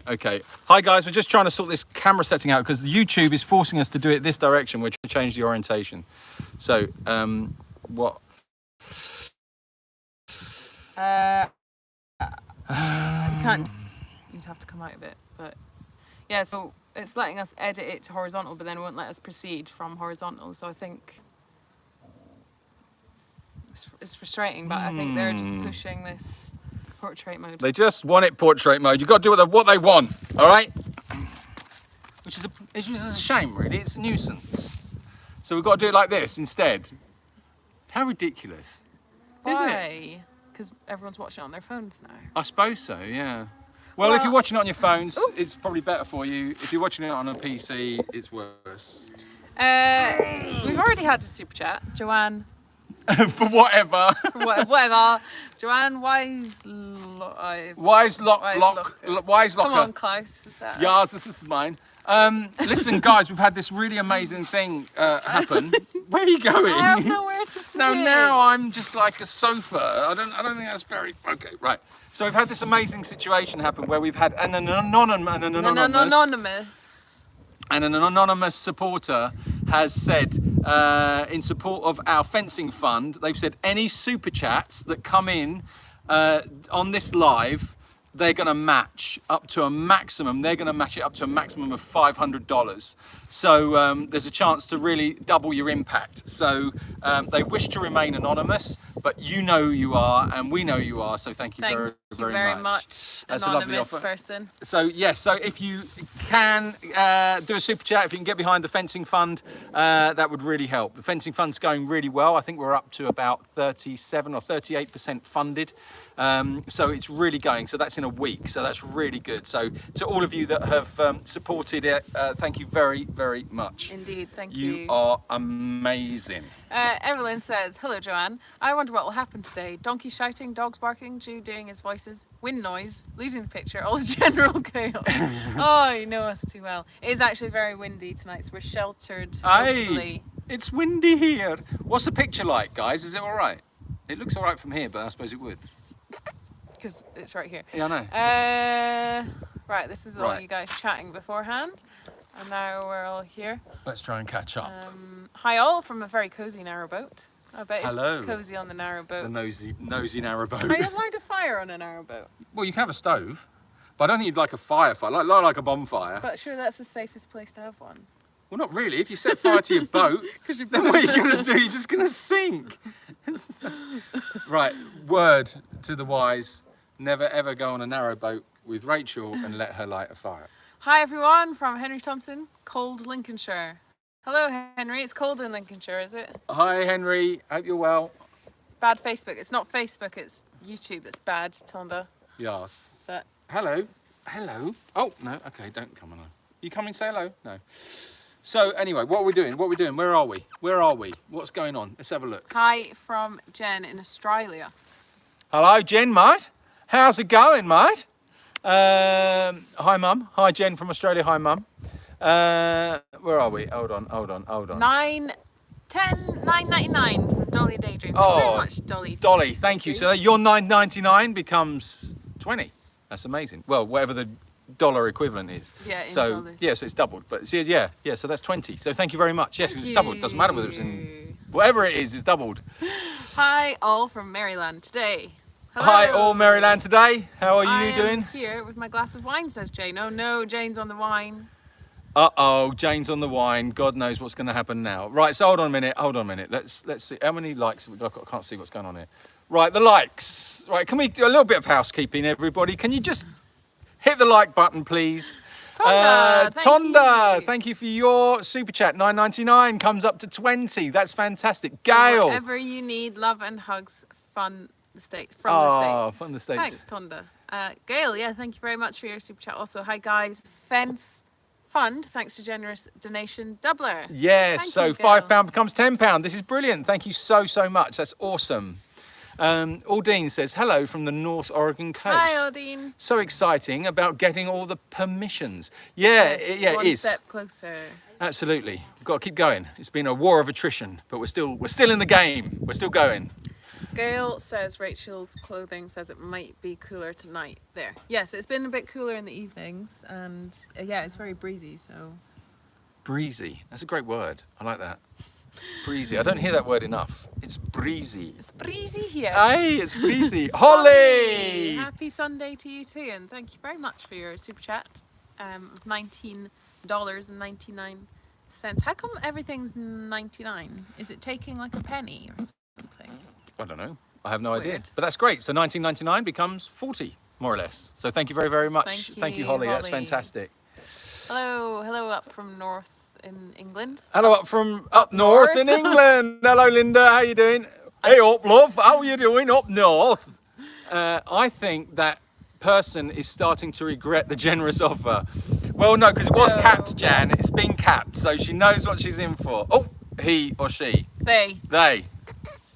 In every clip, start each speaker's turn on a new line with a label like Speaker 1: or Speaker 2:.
Speaker 1: Okay. Hi guys, we're just trying to sort this camera setting out because YouTube is forcing us to do it this direction. We're trying to change the orientation. So, what?
Speaker 2: You can't. You'd have to come out of it, but yeah. So it's letting us edit it to horizontal, but then it won't let us proceed from horizontal. So I think it's frustrating, but I think they're just pushing this portrait mode.
Speaker 1: They just want it portrait mode. You've got to do what they want, all right? Which is a shame, really. It's a nuisance. So we've got to do it like this instead. How ridiculous, isn't it?
Speaker 2: Why? Because everyone's watching it on their phones now.
Speaker 1: I suppose so, yeah. Well, if you're watching it on your phones, it's probably better for you. If you're watching it on a PC, it's worse.
Speaker 2: We've already had a super chat, Joanne.
Speaker 1: For whatever.
Speaker 2: Whatever. Joanne Wise
Speaker 1: Locker.
Speaker 2: Come on, Klaus. Is that?
Speaker 1: Yes, this is mine. Listen, guys, we've had this really amazing thing happen. Where are you going?
Speaker 2: I have nowhere to sit.
Speaker 1: Now I'm just like a sofa. I don't think that's very okay. Right. So we've had this amazing situation happen where we've had an anonymous supporter has said, in support of our fencing fund, they've said any super chats that come in on this live, they're going to match up to a maximum. They're going to match it up to a maximum of $500. So there's a chance to really double your impact. So they wish to remain anonymous, but you know who you are, and we know who you are. So thank you very much.
Speaker 2: That's a lovely offer. Person.
Speaker 1: So yes, so if you can do a super chat, if you can get behind the fencing fund, that would really help. The fencing fund's going really well. I think we're up to about 37 or 38% funded. So it's really going. So that's in a week. So that's really good. So to all of you that have supported it, thank you very, very much.
Speaker 2: Indeed, thank you.
Speaker 1: You are amazing.
Speaker 2: Evelyn says, hello Joanne. I wonder what will happen today. Donkey shouting, dogs barking, Jew doing his voices, wind noise, losing the picture, all the general chaos. Oh, you know us too well. It is actually very windy tonight, so we're sheltered, hopefully.
Speaker 1: It's windy here. What's the picture like, guys? Is it all right? It looks all right from here, but I suppose it would.
Speaker 2: Because it's right here.
Speaker 1: Yeah, I know.
Speaker 2: Right, this is all you guys chatting beforehand. And now we're all here.
Speaker 1: Let's try and catch up.
Speaker 2: Hi all from a very cosy narrowboat. I bet it's
Speaker 1: Hello.
Speaker 2: cozy on the narrowboat.
Speaker 1: The nosy narrowboat.
Speaker 2: Are you allowed a fire on a narrowboat?
Speaker 1: Well, you can have a stove, but I don't think you'd like a firefight, like a bonfire.
Speaker 2: But sure, that's the safest place to have one.
Speaker 1: Well, not really. If you set fire to your boat, then what are you going to do? You're just going to sink. Right, word to the wise, never ever go on a narrowboat with Rachel and let her light a fire.
Speaker 2: Hi everyone, from Henry Thompson, cold Lincolnshire. Hello Henry, it's cold in Lincolnshire, is it?
Speaker 1: Hi Henry, hope you're well.
Speaker 2: Bad Facebook. It's not Facebook, it's YouTube that's bad, Tonda.
Speaker 1: Yes.
Speaker 2: But
Speaker 1: hello. Hello. Oh, no, okay, don't come on. You come and say hello? No. So anyway, what are we doing? Where are we? What's going on? Let's have a look.
Speaker 2: Hi from Jen in Australia.
Speaker 1: Hello, Jen, mate. How's it going, mate? Hi, Mum. Hi, Jen from Australia. Hi, Mum. Where are we? Hold on.
Speaker 2: 9.99 from Dolly Daydream. Thank you very much, Dolly.
Speaker 1: Dolly, thank you. So your $9.99 becomes 20. That's amazing. Well, whatever the dollar equivalent is.
Speaker 2: Yeah, in
Speaker 1: so,
Speaker 2: dollars.
Speaker 1: Yeah, so it's doubled. But yeah, so that's 20. So thank you very much. Yes, it's doubled. Doesn't matter whether it's in... Whatever it is, it's doubled.
Speaker 2: Hi, all from Maryland today. Hello.
Speaker 1: Hi, all Maryland today. How are you doing?
Speaker 2: I'm here with my glass of wine, says Jane. Oh no, Jane's on the wine.
Speaker 1: Uh-oh, Jane's on the wine. God knows what's going to happen now. Right, so hold on a minute. Let's see. How many likes have we got? I can't see what's going on here. Right, the likes. Right, can we do a little bit of housekeeping, everybody? Can you just hit the like button, please?
Speaker 2: Tonda,
Speaker 1: thank you for your super chat. $9.99 comes up to 20. That's fantastic. Gail.
Speaker 2: Whatever you need, love and hugs, from the States.
Speaker 1: From the States.
Speaker 2: Thanks, Tonda. Gail, yeah, thank you very much for your super chat. Also, hi guys, Fence Fund, thanks to generous donation doubler.
Speaker 1: Yes, so £5 becomes £10. This is brilliant. Thank you so much. That's awesome. Aldine says, hello from the North Oregon coast.
Speaker 2: Hi, Aldine.
Speaker 1: So exciting about getting all the permissions. Yeah, it is.
Speaker 2: One step closer.
Speaker 1: Absolutely. We've got to keep going. It's been a war of attrition, but we're still in the game. We're still going.
Speaker 2: Gail says Rachel's clothing says it might be cooler tonight. There. Yes, it's been a bit cooler in the evenings, and yeah, it's very breezy. So
Speaker 1: Breezy. That's a great word. I like that. Breezy. I don't hear that word enough. It's breezy.
Speaker 2: it's breezy here.
Speaker 1: Hey, it's breezy. Holly!
Speaker 2: Happy Sunday to you too, and thank you very much for your super chat of $19.99. How come everything's 99? Is it taking like a penny or something?
Speaker 1: I don't know. I have no
Speaker 2: It's
Speaker 1: idea.
Speaker 2: weird.
Speaker 1: But that's great. So 19.99 becomes 40, more or less. So thank you very, very much.
Speaker 2: Thank you,
Speaker 1: Holly. That's
Speaker 2: Holly.
Speaker 1: fantastic.
Speaker 2: Hello up from north in England.
Speaker 1: Hello up from up north in England. Hello, Linda. How you doing? Hey up, love. How are you doing up north? I think that person is starting to regret the generous offer. Well, no, because it was capped, Jan. It's been capped, so she knows what she's in for. Oh, he or she.
Speaker 2: They.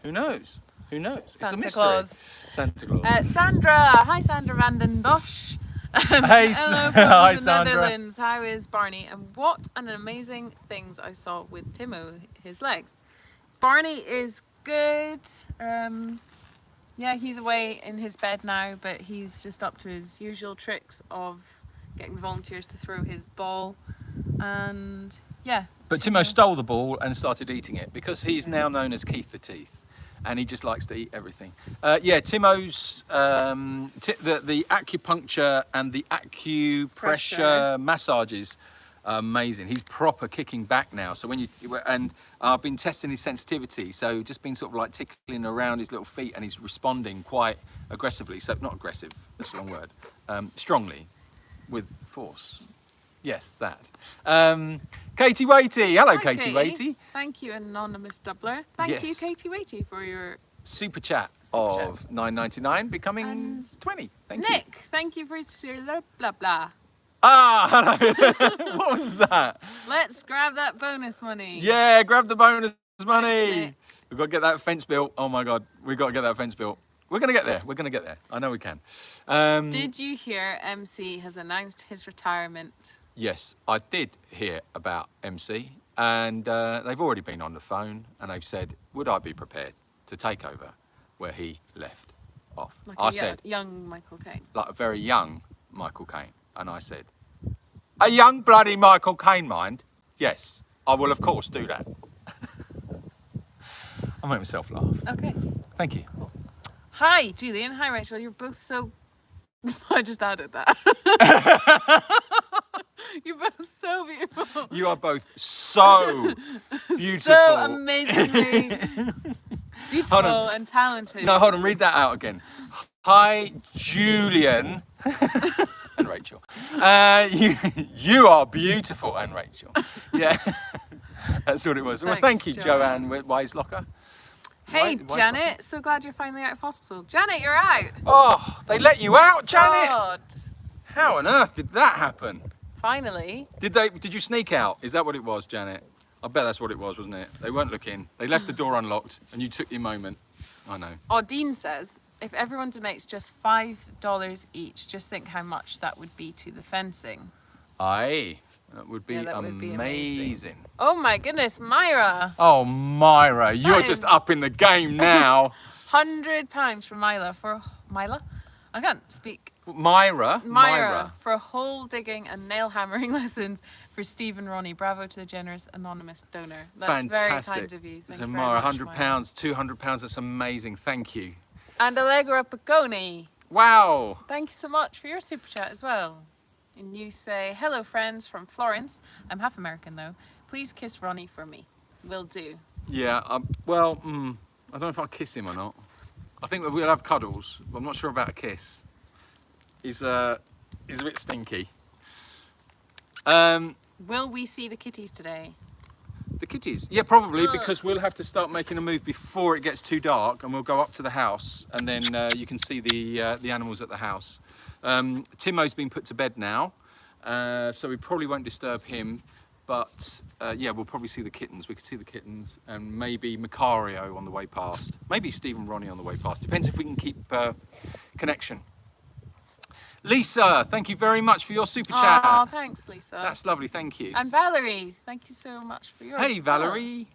Speaker 1: Who knows? Who knows? It's a
Speaker 2: Santa
Speaker 1: mystery.
Speaker 2: Claus.
Speaker 1: Santa Claus.
Speaker 2: Sandra. Hi, Sandra Vanden Bosch.
Speaker 1: Hey,
Speaker 2: Hello from
Speaker 1: hi,
Speaker 2: the
Speaker 1: Sandra.
Speaker 2: Netherlands. How is Barney? And what an amazing things I saw with Timo, his legs. Barney is good. Yeah, he's away in his bed now, but he's just up to his usual tricks of getting the volunteers to throw his ball. And yeah.
Speaker 1: But Timo stole the ball and started eating it because he's now known as Keith the Teeth, and he just likes to eat everything. Yeah, Timo's the acupuncture and the acupressure
Speaker 2: Pressure.
Speaker 1: massages are amazing. He's proper kicking back now. So and I've been testing his sensitivity, so just been sort of like tickling around his little feet, and he's responding quite aggressively. So not aggressive, that's the wrong word. Strongly, with force. Yes, that. Katie Waity. Hello,
Speaker 2: Hi,
Speaker 1: Katie Waity.
Speaker 2: Thank you, anonymous doubler. Thank you,
Speaker 1: Yes.
Speaker 2: Katie Waity, for your
Speaker 1: Super chat
Speaker 2: Super chat.
Speaker 1: of $9.99 becoming
Speaker 2: And
Speaker 1: 20. Thank you.
Speaker 2: Nick. Thank you for your blah blah.
Speaker 1: Ah, hello. What was that?
Speaker 2: Let's grab that bonus money.
Speaker 1: Yeah, grab the bonus
Speaker 2: Thanks,
Speaker 1: money.
Speaker 2: Nick.
Speaker 1: We've got to get that fence built. Oh my God, we've got to get that fence built. We're going to get there. We're going to get there. I know we can.
Speaker 2: Did you hear MC has announced his retirement?
Speaker 1: Yes, I did hear about MC, and they've already been on the phone, and they've said, would I be prepared to take over where he left off?
Speaker 2: Like
Speaker 1: I
Speaker 2: a
Speaker 1: said,
Speaker 2: young Michael Caine.
Speaker 1: like a very young Michael Caine. And I said, a young bloody Michael Caine, mind? Yes, I will of course do that. I'll make myself laugh.
Speaker 2: Okay.
Speaker 1: Thank you.
Speaker 2: Hi, Julian. Hi, Rachel. You're both so... I just added that. You're both so beautiful.
Speaker 1: You are both so beautiful.
Speaker 2: So amazingly beautiful and talented.
Speaker 1: No, hold on, read that out again. Hi, Julian and Rachel. You are beautiful, and Rachel. Yeah, that's what it was. Well,
Speaker 2: Thanks,
Speaker 1: thank you,
Speaker 2: Joanne.
Speaker 1: Joanne Wiselocker.
Speaker 2: Hey,
Speaker 1: Wise-
Speaker 2: Janet. So glad you're finally out of hospital. Janet, you're out.
Speaker 1: Oh, they let you out, Janet?
Speaker 2: God.
Speaker 1: How on earth did that happen?
Speaker 2: Finally.
Speaker 1: Did you sneak out? Is that what it was, Janet? I bet that's what it was, wasn't it? They weren't looking. They left the door unlocked, and you took your moment. I know.
Speaker 2: Dean says, if everyone donates just $5 each, just think how much that would be to the fencing.
Speaker 1: Aye, that would be,
Speaker 2: Yeah, that would be
Speaker 1: amazing.
Speaker 2: Oh my goodness, Myra.
Speaker 1: Oh, Myra, you're
Speaker 2: That
Speaker 1: just
Speaker 2: is-
Speaker 1: up in the game now.
Speaker 2: £100 from Myla. I can't speak.
Speaker 1: Myra.
Speaker 2: For hole digging and nail hammering lessons for Steve and Ronnie. Bravo to the generous anonymous donor. That's
Speaker 1: Fantastic.
Speaker 2: very kind of you. Thank
Speaker 1: So
Speaker 2: you very
Speaker 1: Myra,
Speaker 2: much,
Speaker 1: £100,
Speaker 2: Myra.
Speaker 1: £200, that's amazing. Thank you.
Speaker 2: And Allegra Pagoni.
Speaker 1: Wow.
Speaker 2: Thank you so much for your super chat as well. And you say, hello friends from Florence. I'm half American though. Please kiss Ronnie for me. Will do.
Speaker 1: Yeah, well, I don't know if I'll kiss him or not. I think we'll have cuddles, but I'm not sure about a kiss. He's a bit stinky.
Speaker 2: Will we see the kitties today?
Speaker 1: The kitties? Yeah, probably, because we'll have to start making a move before it gets too dark, and we'll go up to the house, and then you can see the animals at the house. Timo's been put to bed now, so we probably won't disturb him, but yeah, we'll probably see the kittens. We could see the kittens, and maybe Macario on the way past. Maybe Steve and Ronnie on the way past. Depends if we can keep connection. Lisa, thank you very much for your super chat.
Speaker 2: Oh, thanks, Lisa.
Speaker 1: That's lovely, thank you.
Speaker 2: And Valerie, thank you so much for yours.
Speaker 1: Hey,
Speaker 2: as well.
Speaker 1: Valerie.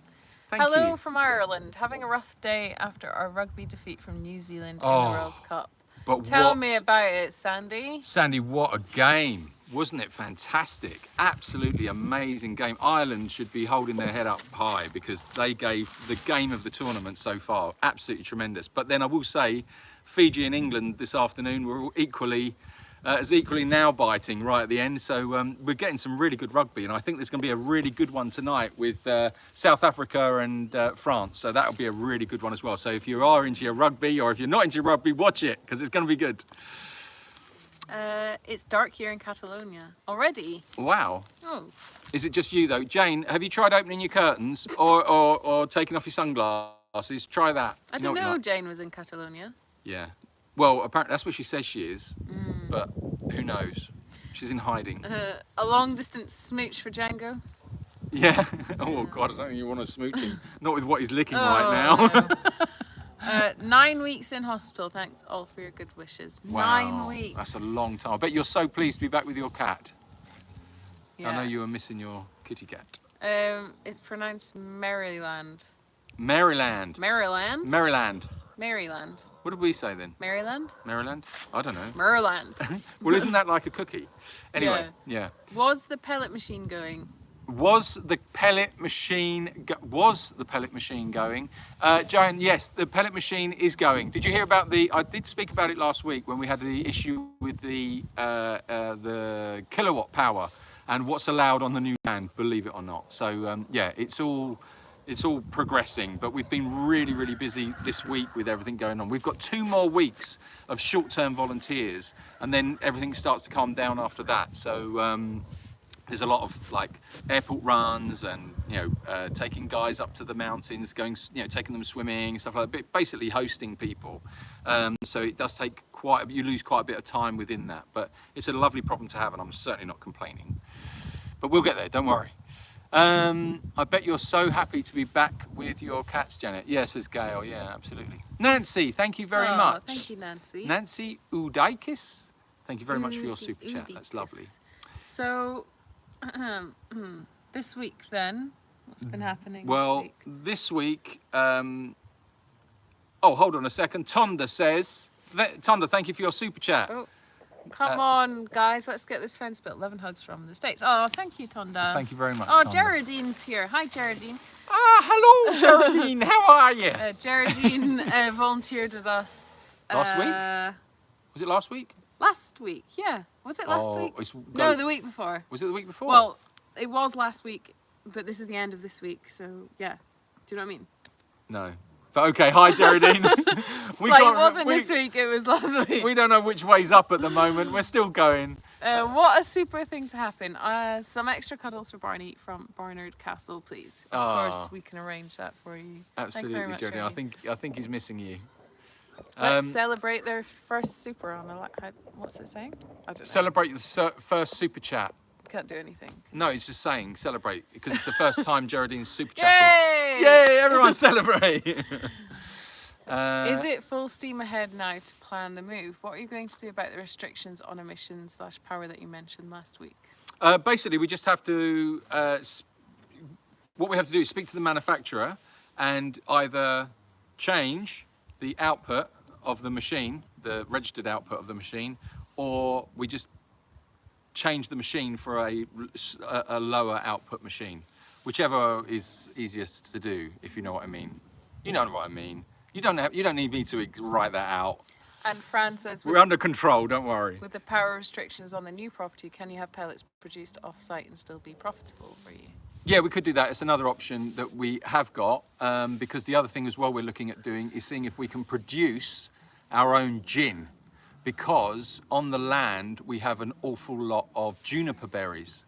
Speaker 1: Thank
Speaker 2: Hello
Speaker 1: you.
Speaker 2: from Ireland. Having a rough day after our rugby defeat from New Zealand in
Speaker 1: Oh,
Speaker 2: the World Cup.
Speaker 1: But
Speaker 2: Tell
Speaker 1: what,
Speaker 2: me about it, Sandy.
Speaker 1: Sandy, what a game. Wasn't it fantastic? Absolutely amazing game. Ireland should be holding their head up high because they gave the game of the tournament so far. Absolutely tremendous. But then I will say, Fiji and England this afternoon were equally now biting right at the end. So we're getting some really good rugby, and I think there's going to be a really good one tonight with South Africa and France. So that'll be a really good one as well. So if you are into your rugby, or if you're not into your rugby, watch it because it's going to be good.
Speaker 2: It's dark here in Catalonia already.
Speaker 1: Wow.
Speaker 2: Oh,
Speaker 1: Is it just you though? Jane, have you tried opening your curtains or taking off your sunglasses? Try that.
Speaker 2: I
Speaker 1: You
Speaker 2: didn't
Speaker 1: what
Speaker 2: know
Speaker 1: you like?
Speaker 2: Jane was in Catalonia.
Speaker 1: Yeah. Well, apparently that's what she says she is, but who knows? She's in hiding.
Speaker 2: A long distance smooch for Django.
Speaker 1: Yeah. Oh God, I don't think you want to smooch him. Not with what he's licking
Speaker 2: Oh,
Speaker 1: right now.
Speaker 2: no. 9 weeks in hospital. Thanks all for your good wishes.
Speaker 1: Wow,
Speaker 2: 9 weeks.
Speaker 1: That's a long time. I bet you're so pleased to be back with your cat.
Speaker 2: Yeah.
Speaker 1: I know you were missing your kitty cat.
Speaker 2: It's pronounced Maryland.
Speaker 1: Maryland.
Speaker 2: Maryland?
Speaker 1: Maryland.
Speaker 2: Maryland.
Speaker 1: What did we say then?
Speaker 2: Maryland?
Speaker 1: Maryland? I don't know.
Speaker 2: Maryland.
Speaker 1: Well, isn't that like a cookie? Anyway, yeah.
Speaker 2: Was the pellet machine going?
Speaker 1: Was the pellet machine going? Joan, yes, the pellet machine is going. Did you hear about I did speak about it last week when we had the issue with the kilowatt power and what's allowed on the new land, believe it or not. So yeah, it's all progressing, but we've been really, really busy this week with everything going on. We've got 2 more weeks of short-term volunteers, and then everything starts to calm down after that. So there's a lot of like airport runs and taking guys up to the mountains, taking them swimming, stuff like that. Basically hosting people. So it does take you lose quite a bit of time within that, but it's a lovely problem to have, and I'm certainly not complaining. But we'll get there, don't worry. I bet you're so happy to be back with your cats, Janet. Yes, says Gail. Yeah, absolutely. Nancy, thank you very much.
Speaker 2: Thank you, Nancy.
Speaker 1: Nancy Udakis, thank you very much for your super chat. That's lovely.
Speaker 2: So, this week then, what's been happening
Speaker 1: Well,
Speaker 2: this week?
Speaker 1: this week, oh, hold on a second. Tonda says, Tonda, thank you for your super chat.
Speaker 2: Oh, come on, guys, let's get this fence built. 11 hugs from the States. Oh, thank you, Tonda.
Speaker 1: Thank you very much.
Speaker 2: Oh,
Speaker 1: Tonda.
Speaker 2: Geraldine's here. Hi, Geraldine.
Speaker 1: Ah, hello, Geraldine. How are you?
Speaker 2: Geraldine volunteered with us.
Speaker 1: Last week? Was it last week?
Speaker 2: Last week, yeah. Was it last week?
Speaker 1: it's
Speaker 2: No, the week before.
Speaker 1: Was it the week before?
Speaker 2: Well, it was last week, but this is the end of this week, so yeah. Do you know what I mean?
Speaker 1: No. But okay, hi Geraldine.
Speaker 2: It wasn't this week, it was last week.
Speaker 1: We don't know which way's up at the moment. We're still going.
Speaker 2: What a super thing to happen. Some extra cuddles for Barney from Barnard Castle, please. Of course, we can arrange that for you.
Speaker 1: Absolutely,
Speaker 2: Thank you very much,
Speaker 1: Geraldine. I think he's missing you.
Speaker 2: Let's celebrate their first super on what's it saying? I don't know.
Speaker 1: Celebrate the first super chat.
Speaker 2: Can't do anything.
Speaker 1: No, it's just saying celebrate because it's the first time Geraldine's super chatted.
Speaker 2: Yay!
Speaker 1: Yay! Everyone celebrate.
Speaker 2: Is it full steam ahead now to plan the move? What are you going to do about the restrictions on emissions/power that you mentioned last week?
Speaker 1: Basically, we just have to. What we have to do is speak to the manufacturer and either change the output of the machine, the registered output of the machine, or we just change the machine for a lower output machine, whichever is easiest to do, if you know what I mean. You know what I mean. You don't need me to write that out.
Speaker 2: And Fran says,
Speaker 1: We're under control, don't worry.
Speaker 2: with the power restrictions on the new property, can you have pellets produced off-site and still be profitable for you?
Speaker 1: Yeah, we could do that. It's another option that we have got, because the other thing as well we're looking at doing is seeing if we can produce our own gin, because on the land we have an awful lot of juniper berries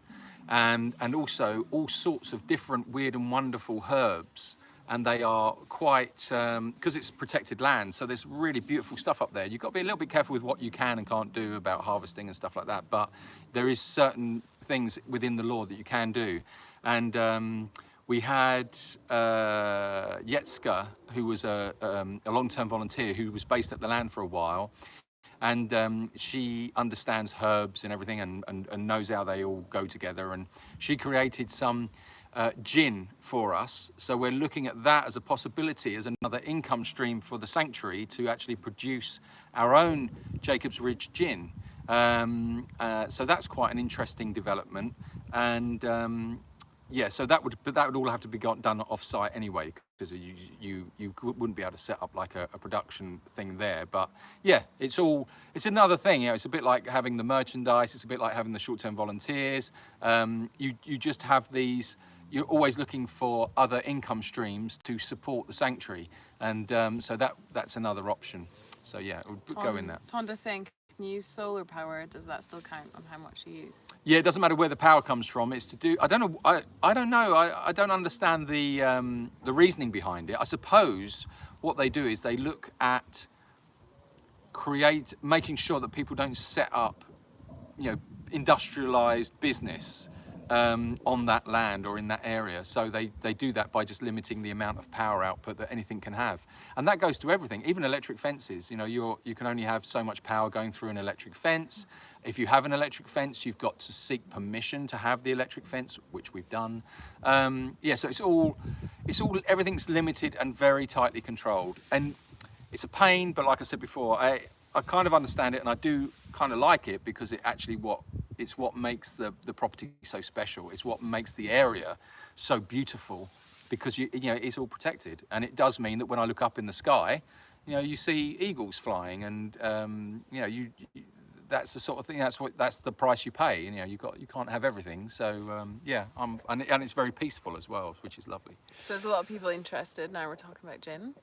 Speaker 1: and also all sorts of different weird and wonderful herbs, and they are quite, because it's protected land, so there's really beautiful stuff up there. You've got to be a little bit careful with what you can and can't do about harvesting and stuff like that, but there is certain things within the law that you can do. And we had Yetska, who was a long-term volunteer who was based at the land for a while, and she understands herbs and everything and knows how they all go together, and she created some gin for us. So we're looking at that as a possibility, as another income stream for the sanctuary to actually produce our own Jacob's Ridge gin. So that's quite an interesting development. And yeah, so that would all have to be done off-site anyway, because you wouldn't be able to set up like a production thing there. But yeah, it's another thing. You know, it's a bit like having the merchandise. It's a bit like having the short-term volunteers. You just have these. You're always looking for other income streams to support the sanctuary, and so that's another option. So yeah, it would go in that.
Speaker 2: Tonda's saying, can you use solar power? Does that still count on how much you use?
Speaker 1: Yeah, it doesn't matter where the power comes from. It's to do. I don't know. I don't know. I don't understand the reasoning behind it. I suppose what they do is they look at making sure that people don't set up, you know, industrialized business on that land or in that area. So they do that by just limiting the amount of power output that anything can have. And that goes to everything, even electric fences. You know, you can only have so much power going through an electric fence. If you have an electric fence, you've got to seek permission to have the electric fence, which we've done. Yeah, so everything's limited and very tightly controlled. And it's a pain, but like I said before, I kind of understand it, and I do kind of like it, because it's what makes the property so special. It's what makes the area so beautiful, because you know it's all protected. And it does mean that when I look up in the sky, you know, you see eagles flying, and you know, that's the sort of thing. That's the price you pay. You know, you can't have everything. So yeah, and it's very peaceful as well, which is lovely.
Speaker 2: So there's a lot of people interested. Now we're talking about gin.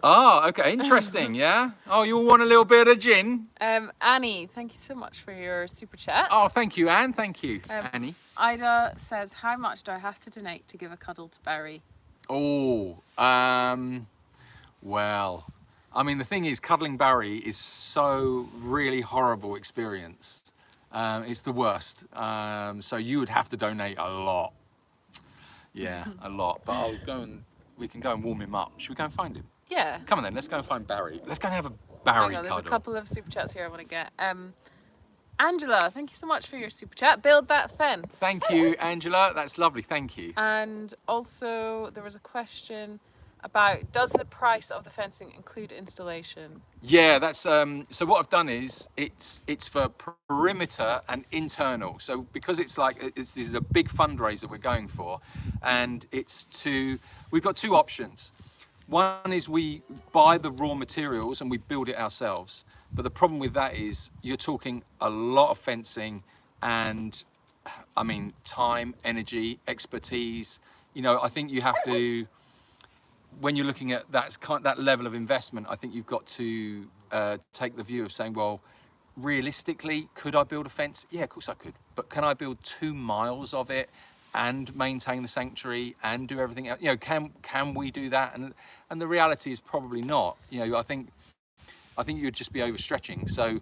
Speaker 1: Ah, okay, interesting, yeah. Oh, you all want a little bit of gin?
Speaker 2: Annie, thank you so much for your super chat.
Speaker 1: Oh, thank you, Anne. Thank you, Annie.
Speaker 2: Ida says, how much do I have to donate to give a cuddle to Barry?
Speaker 1: Oh, well, I mean, the thing is, cuddling Barry is so really horrible experience. It's the worst. So you would have to donate a lot. Yeah, a lot. But we can go and warm him up. Should we go and find him?
Speaker 2: Yeah.
Speaker 1: Come on then, let's go and find Barry. Let's go and have a Barry cuddle.
Speaker 2: There's a couple of super chats here I want to get. Angela, thank you so much for your super chat. Build that fence.
Speaker 1: Thank you, Angela. That's lovely. Thank you.
Speaker 2: And also, there was a question about, does the price of the fencing include installation?
Speaker 1: Yeah, that's so what I've done is it's for perimeter and internal. So because this is a big fundraiser we're going for, and we've got two options. One is we buy the raw materials and we build it ourselves. But the problem with that is you're talking a lot of fencing and, I mean, time, energy, expertise. You know, I think you have to, when you're looking at that level of investment, I think you've got to take the view of saying, well, realistically, could I build a fence? Yeah, of course I could. But can I build 2 miles of it and maintain the sanctuary and do everything else? You know, can we do that? And the reality is probably not. You know, I think you'd just be overstretching. So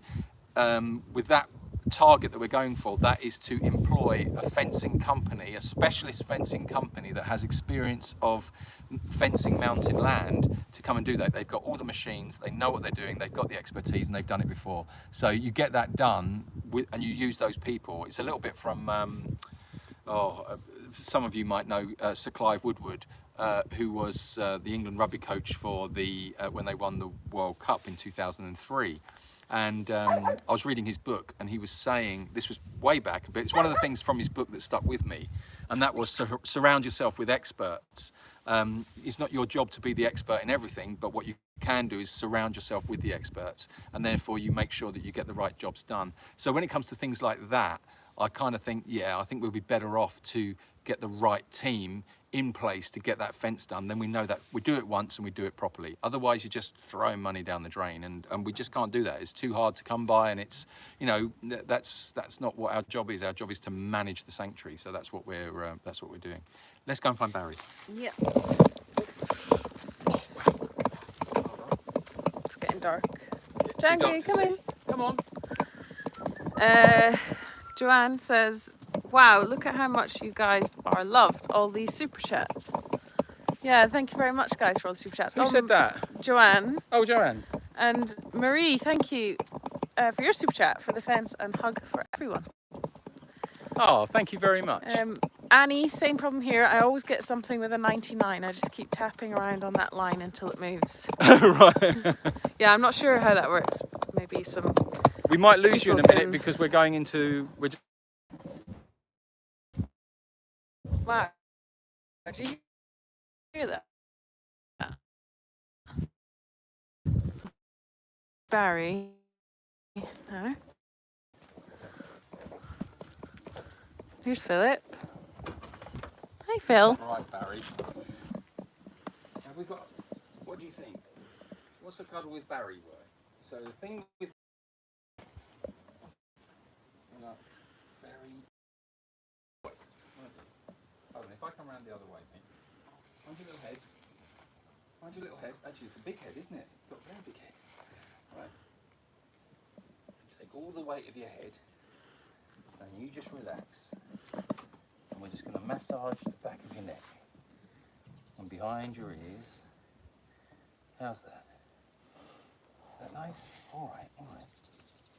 Speaker 1: with that target that we're going for, that is to employ a fencing company, a specialist fencing company that has experience of fencing mountain land, to come and do that. They've got all the machines, they know what they're doing, they've got the expertise, and they've done it before. So you get that done and you use those people. It's a little bit from some of you might know Sir Clive Woodward, who was the England rugby coach for when they won the World Cup in 2003. And I was reading his book, and he was saying, this was way back, but it's one of the things from his book that stuck with me, and that was surround yourself with experts. It's not your job to be the expert in everything, but what you can do is surround yourself with the experts, and therefore you make sure that you get the right jobs done. So when it comes to things like that, I kind of think, yeah, I think we'll be better off to get the right team in place to get that fence done. Then we know that we do it once and we do it properly. Otherwise, you're just throwing money down the drain, and we just can't do that. It's too hard to come by, and it's, you know, that's not what our job is. Our job is to manage the sanctuary. So that's what we're doing. Let's go and find Barry.
Speaker 2: Yeah. It's getting dark. Janky, come in.
Speaker 1: Come on.
Speaker 2: Joanne says, wow, look at how much you guys are loved, all these super chats. Yeah, thank you very much, guys, for all the super chats.
Speaker 1: Who said that?
Speaker 2: Joanne.
Speaker 1: Oh, Joanne.
Speaker 2: And Marie, thank you for your super chat, for the fence, and hug for everyone.
Speaker 1: Oh, thank you very much.
Speaker 2: Annie, same problem here. I always get something with a 99. I just keep tapping around on that line until it moves.
Speaker 1: Right.
Speaker 2: Yeah, I'm not sure how that works. Maybe some.
Speaker 1: We might lose you in a
Speaker 2: People
Speaker 1: minute
Speaker 2: can-
Speaker 1: because we're going into.
Speaker 2: Wow. Did you hear that? Barry. No. Here's Philip. Hi, Phil.
Speaker 1: Right, Barry. Have we got? What do you think? What's the cuddle with Barry work? So the thing with very. Hold on, if I come around the other way, mate. Find your little head. Find your little head. Actually, it's a big head, isn't it? You've got a very big head. Right. Take all the weight of your head, and you just relax. And we're just going to massage the back of your neck and behind your ears. How's that? Is that nice? All right, all right.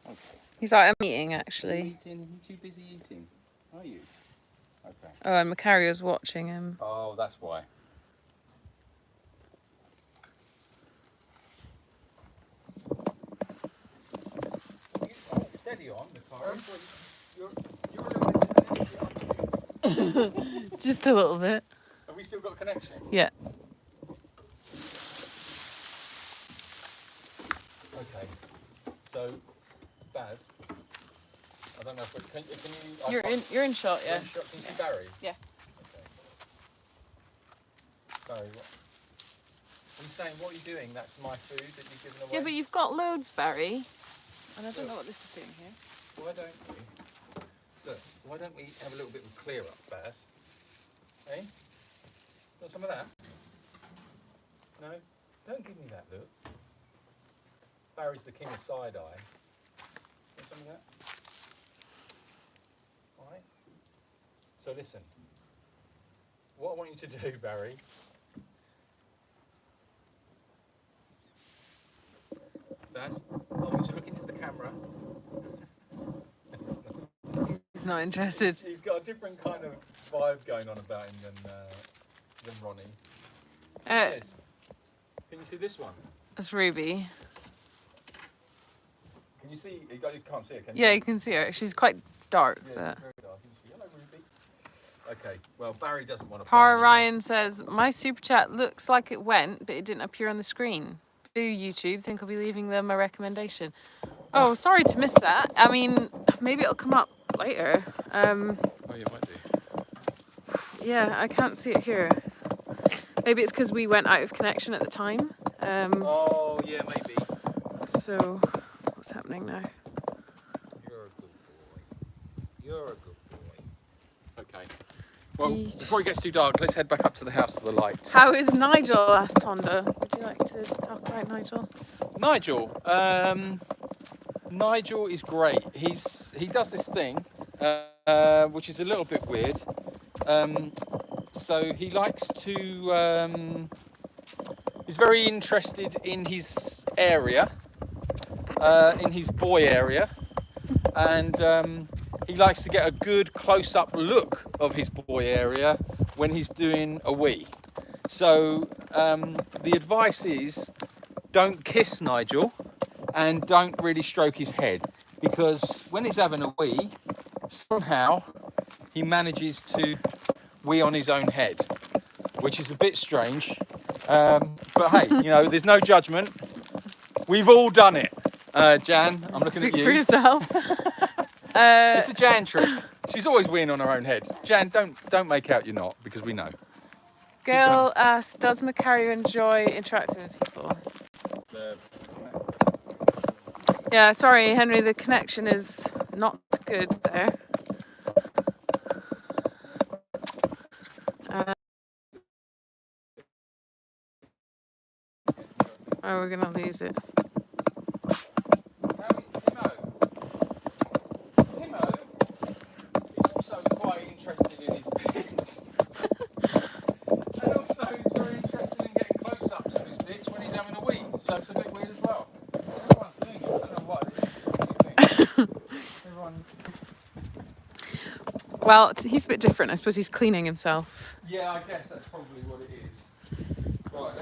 Speaker 1: Okay.
Speaker 2: He's out at a meeting,
Speaker 1: Are you
Speaker 2: actually.
Speaker 1: eating? You too busy eating? Are you? Okay.
Speaker 2: Oh, and Macario's watching him.
Speaker 1: Oh, that's why. Oh, steady on the car. You're a little bit energy, aren't you?
Speaker 2: Just a little bit.
Speaker 1: Have we still got a connection?
Speaker 2: Yeah.
Speaker 1: Okay. So, Baz, I don't know if can you?
Speaker 2: You're in shot, yeah.
Speaker 1: Can you see Barry?
Speaker 2: Yeah.
Speaker 1: Okay. Barry, what? He's saying, what are you doing? That's my food that you've given away.
Speaker 2: Yeah, but you've got loads, Barry. And I don't know what this is doing here.
Speaker 1: Why don't we? Look, why don't we have a little bit of a clear up, Baz? Eh? Want some of that? No? Don't give me that look. Barry's the king of side eye. Want some of that? Alright. So listen. What I want you to do, Barry. Baz, I want you to look into the camera.
Speaker 2: He's not interested.
Speaker 1: He's got a different kind of vibe going on about him than Ronnie. Yes. Can you see this one?
Speaker 2: That's Ruby.
Speaker 1: Can you see? You can't see it, can you?
Speaker 2: Yeah, you can see her. She's quite dark.
Speaker 1: Yeah,
Speaker 2: But...
Speaker 1: it's very dark. Hello, Ruby. Okay, well, Barry doesn't want to
Speaker 2: Power
Speaker 1: play
Speaker 2: Ryan says, my super chat looks like it went, but it didn't appear on the screen. Boo, YouTube. Think I'll be leaving them a recommendation. Oh, sorry to miss that. I mean, maybe it'll come up later.
Speaker 1: Oh, yeah, it might do.
Speaker 2: Yeah, I can't see it here. Maybe it's because we went out of connection at the time.
Speaker 1: Oh, yeah, maybe.
Speaker 2: So, what's happening now?
Speaker 1: You're a good boy. You're a good boy. Okay. Well,
Speaker 2: Yeesh.
Speaker 1: before it gets too dark, let's head back up to the house to the light.
Speaker 2: How is Nigel? asked Tonda. Would you like to talk about Nigel?
Speaker 1: Nigel. Nigel is great. He does this thing, which is a little bit weird. So he likes to. He's very interested in his area, in his boy area, and he likes to get a good close-up look of his boy area when he's doing a wee. So the advice is, don't kiss Nigel and don't really stroke his head, because when he's having a wee, somehow he manages to wee on his own head, which is a bit strange. But hey, you know, there's no judgment. We've all done it. Jan, I'm looking
Speaker 2: Speak
Speaker 1: at you.
Speaker 2: for yourself.
Speaker 1: It's a Jan trick. She's always weeing on her own head. Jan, don't make out you're not, because we know.
Speaker 2: Gail asked, does Macario enjoy interacting with people? Yeah, sorry, Henry, the connection is not good there. Oh, we're gonna lose it.
Speaker 1: How is Timo? Timo is also quite interested in his bits. And also he's very interested in getting close-ups of his bits when he's having a wee. So it's a bit weird as well. Everyone's doing it. I don't know what it is. What do you think? Everyone...
Speaker 2: Well, he's a bit different. I suppose he's cleaning himself.
Speaker 1: Yeah, I guess that's probably what it is. Right,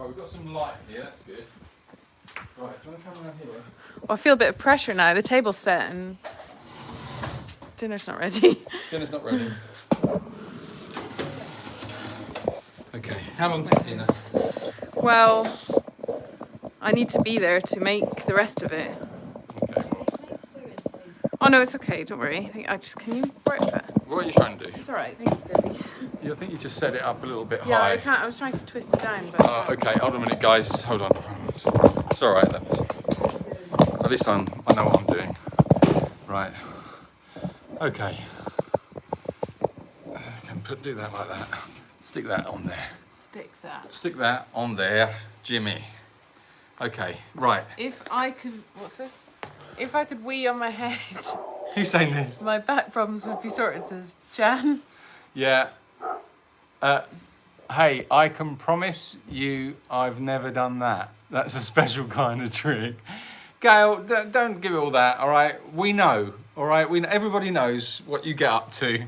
Speaker 1: we've got some light here, that's good. Right, do you want to come around here?
Speaker 2: Well, I feel a bit of pressure now. The table's set and dinner's not ready.
Speaker 1: Dinner's not ready. Okay, how long's the dinner?
Speaker 2: Well, I need to be there to make the rest of it.
Speaker 1: Okay.
Speaker 2: Oh no, it's okay. Don't worry. Can you work it?
Speaker 1: What are you trying to do?
Speaker 2: It's all right. Thank you, Debbie.
Speaker 1: I think you just set it up a little bit
Speaker 2: Yeah,
Speaker 1: high.
Speaker 2: I can't. I was trying to twist it down, but.
Speaker 1: Okay, hold on a minute, guys. Hold on. It's all right then. At least I know what I'm doing. Right. Okay. Do that like that. Stick that on there.
Speaker 2: Stick that.
Speaker 1: Stick that on there, Jimmy. Okay, right.
Speaker 2: If I could, what's this? If I could wee on my head,
Speaker 1: Who's saying this?
Speaker 2: my back problems would be sorted, says Jan.
Speaker 1: Yeah. Hey, I can promise you I've never done that. That's a special kind of trick. Gail, don't give it all that, all right? We know, all right? Everybody knows what you get up to.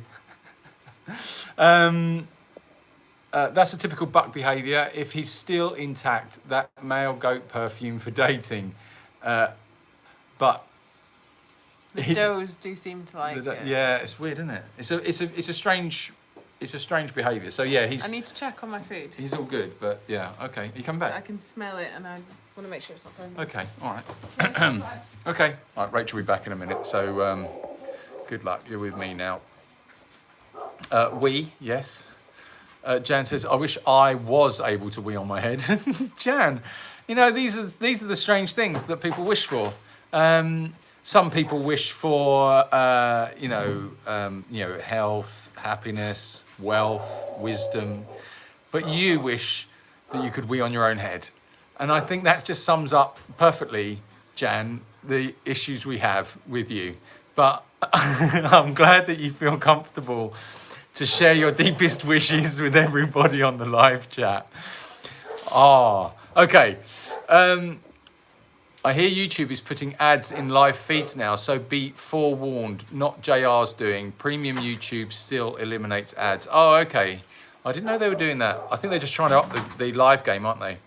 Speaker 1: That's a typical buck behaviour. If he's still intact, that male goat perfume for dating. But
Speaker 2: The does do seem to like it.
Speaker 1: yeah, it's weird, isn't it? It's a strange behaviour. So yeah,
Speaker 2: I need to check on my food.
Speaker 1: he's all good, but yeah, okay. You come back.
Speaker 2: So I can smell it and I want to make sure it's not burning.
Speaker 1: Okay, all right. Okay, all right. Rachel will be back in a minute. So good luck. You're with me now. Yes. Jan says, I wish I was able to wee on my head. Jan, you know, these are the strange things that people wish for. Some people wish for, health, happiness, wealth, wisdom. But you wish that you could wee on your own head. And I think that just sums up perfectly, Jan, the issues we have with you. But I'm glad that you feel comfortable to share your deepest wishes with everybody on the live chat. Okay. I hear YouTube is putting ads in live feeds now, so be forewarned, not JR's doing. Premium YouTube still eliminates ads. Oh, okay. I didn't know they were doing that. I think they're just trying to up the live game, aren't they?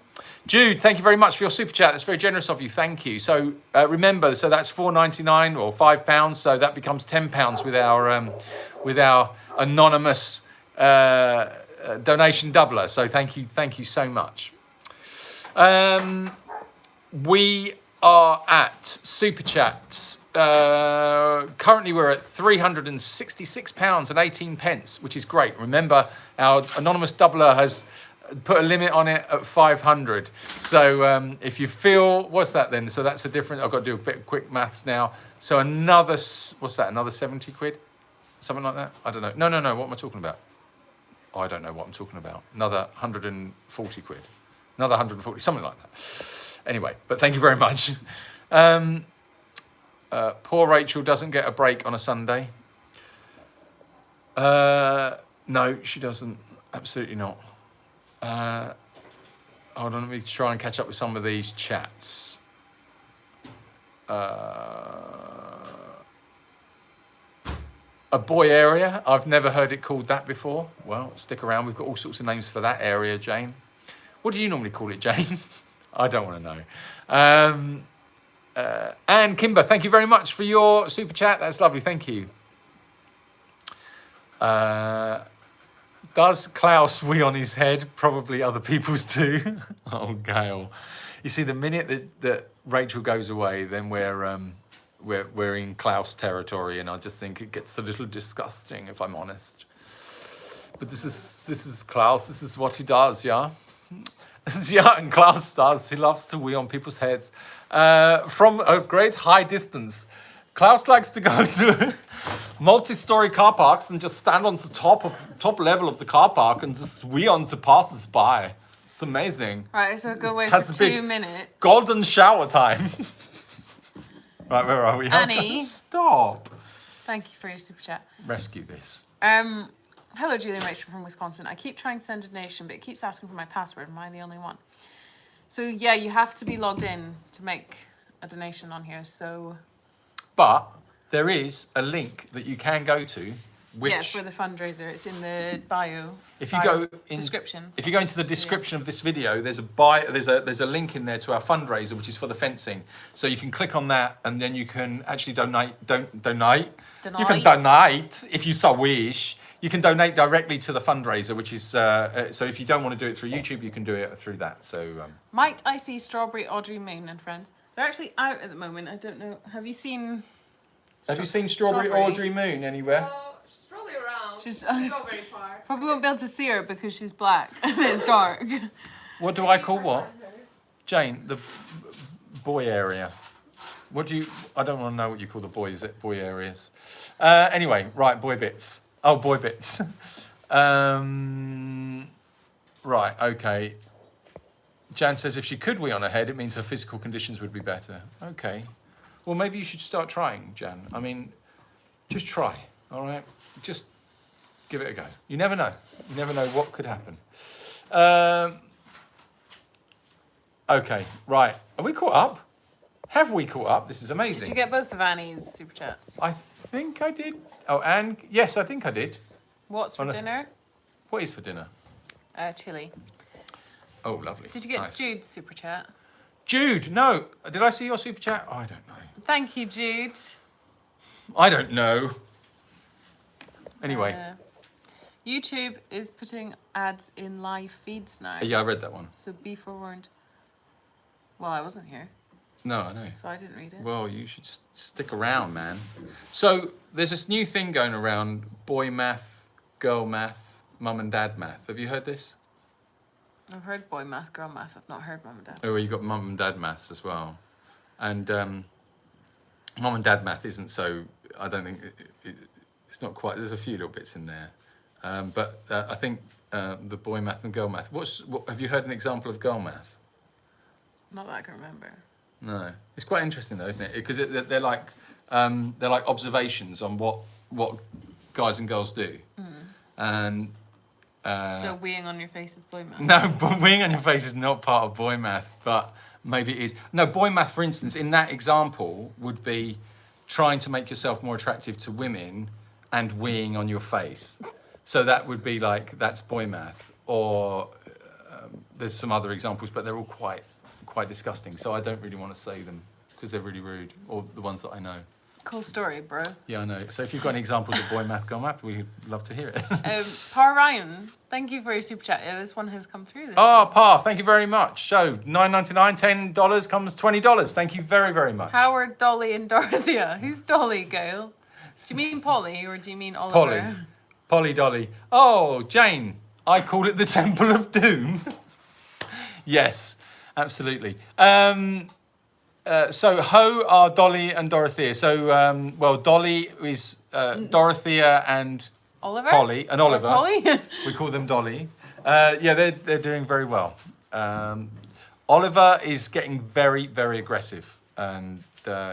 Speaker 1: Jude, thank you very much for your super chat. That's very generous of you. Thank you. So remember, so that's £4.99 or £5. So that becomes £10 with our anonymous donation doubler. So thank you so much. We are at super chats. Currently we're at £366.18, which is great. Remember, our anonymous doubler has put a limit on it at 500. So if you feel, what's that then? So that's a different, I've got to do a bit of quick maths now. So another, what's that? Another 70 quid? Something like that? I don't know. No. What am I talking about? Oh, I don't know what I'm talking about. Another 140 quid. Another 140, something like that. Anyway, but thank you very much. Poor Rachel doesn't get a break on a Sunday. No, she doesn't. Absolutely not. Hold on, let me try and catch up with some of these chats. A boy area, I've never heard it called that before. Well, stick around, we've got all sorts of names for that area, Jane. What do you normally call it, Jane? I don't want to know. And Kimber, thank you very much for your super chat. That's lovely, thank you. Does Klaus wee on his head? Probably other people's too. Oh, Gail. You see, the minute that Rachel goes away, then we're in Klaus territory, and I just think it gets a little disgusting, if I'm honest. But this is Klaus. This is what he does, yeah. Yeah, and Klaus does. He loves to wee on people's heads from a great high distance. Klaus likes to go to multi-story car parks and just stand on the top level of the car park and just wee on the passers-by. It's amazing.
Speaker 2: Right, so go away for 2 minutes.
Speaker 1: Golden shower time. Right, where are we?
Speaker 2: Annie.
Speaker 1: Stop.
Speaker 2: Thank you for your super chat.
Speaker 1: Rescue this.
Speaker 2: Hello, Julie and Rachel from Wisconsin. I keep trying to send a donation, but it keeps asking for my password. Am I the only one? So yeah, you have to be logged in to make a donation on here. So,
Speaker 1: but there is a link that you can go to which
Speaker 2: Yeah, for the fundraiser. It's in the bio.
Speaker 1: if you go in
Speaker 2: description.
Speaker 1: If you go into the description of this video, there's a link in there to our fundraiser, which is for the fencing. So you can click on that, and then you can actually donate. You can donate if you so wish. You can donate directly to the fundraiser, which is so if you don't want to do it through YouTube, you can do it through that. So
Speaker 2: Might I see Strawberry Audrey Moon and friends? They're actually out at the moment. I don't know. Have you seen?
Speaker 1: Strawberry Audrey Moon anywhere?
Speaker 3: She's probably around.
Speaker 2: She's
Speaker 3: not very far.
Speaker 2: probably won't be able to see her because she's black and it's dark.
Speaker 1: What do I call what? Jane, the boy area. What do you? I don't want to know what you call the boys. Boy areas. Anyway, right, boy bits. Oh, boy bits. Right, okay. Jan says if she could wee on her head, it means her physical conditions would be better. Okay. Well, maybe you should start trying, Jan. I mean, just try, all right? Just give it a go. You never know. You never know what could happen. Okay, right. Are we caught up? Have we caught up? This is amazing.
Speaker 2: Did you get both of Annie's super chats?
Speaker 1: I think I did. Oh, and yes, I think I did.
Speaker 2: What's for dinner?
Speaker 1: What is for dinner?
Speaker 2: Chili.
Speaker 1: Oh, lovely.
Speaker 2: Did you get
Speaker 1: Nice.
Speaker 2: Jude's super chat?
Speaker 1: Jude, no. Did I see your super chat? Oh, I don't know.
Speaker 2: Thank you, Jude.
Speaker 1: I don't know. Anyway.
Speaker 2: YouTube is putting ads in live feeds now.
Speaker 1: Yeah, I read that one.
Speaker 2: So be forewarned. Well, I wasn't here,
Speaker 1: No, I know.
Speaker 2: so I didn't read it.
Speaker 1: Well, you should stick around, man. So there's this new thing going around: boy math, girl math, mum and dad math. Have you heard this?
Speaker 2: I've heard boy math, girl math. I've not heard mum and dad.
Speaker 1: Oh, well, you've got mum and dad maths as well. And mum and dad math isn't so. I don't think it's not quite. There's a few little bits in there, but I think the boy math and girl math. What have you heard an example of girl math?
Speaker 2: Not that I can remember.
Speaker 1: No, it's quite interesting though, isn't it? Because they're like observations on what guys and girls do, and
Speaker 2: So weeing on your face is boy math.
Speaker 1: no, but weeing on your face is not part of boy math, but maybe it is. No, boy math, for instance, in that example, would be trying to make yourself more attractive to women and weeing on your face. So that would be like that's boy math. Or there's some other examples, but they're all quite disgusting. So I don't really want to say them because they're really rude, or the ones that I know.
Speaker 2: Cool story, bro.
Speaker 1: Yeah, I know. So if you've got any examples of boy math, girl math, we'd love to hear it.
Speaker 2: Par Ryan, thank you for your super chat. Yeah, this one has come through this
Speaker 1: Oh,
Speaker 2: time.
Speaker 1: Par, thank you very much. So $9.99, $10 comes $20. Thank you very, very much.
Speaker 2: Howard, Dolly, and Dorothea. Who's Dolly, Gail? Do you mean Polly or do you mean Oliver?
Speaker 1: Polly Dolly. Oh, Jane, I call it the Temple of Doom. Yes, absolutely. So Ho are Dolly and Dorothea. So, well, Dolly is Dorothea and
Speaker 2: Oliver?
Speaker 1: Polly and Oliver.
Speaker 2: Or Polly?
Speaker 1: We call them Dolly. Yeah, they're doing very well. Oliver is getting very, very aggressive, and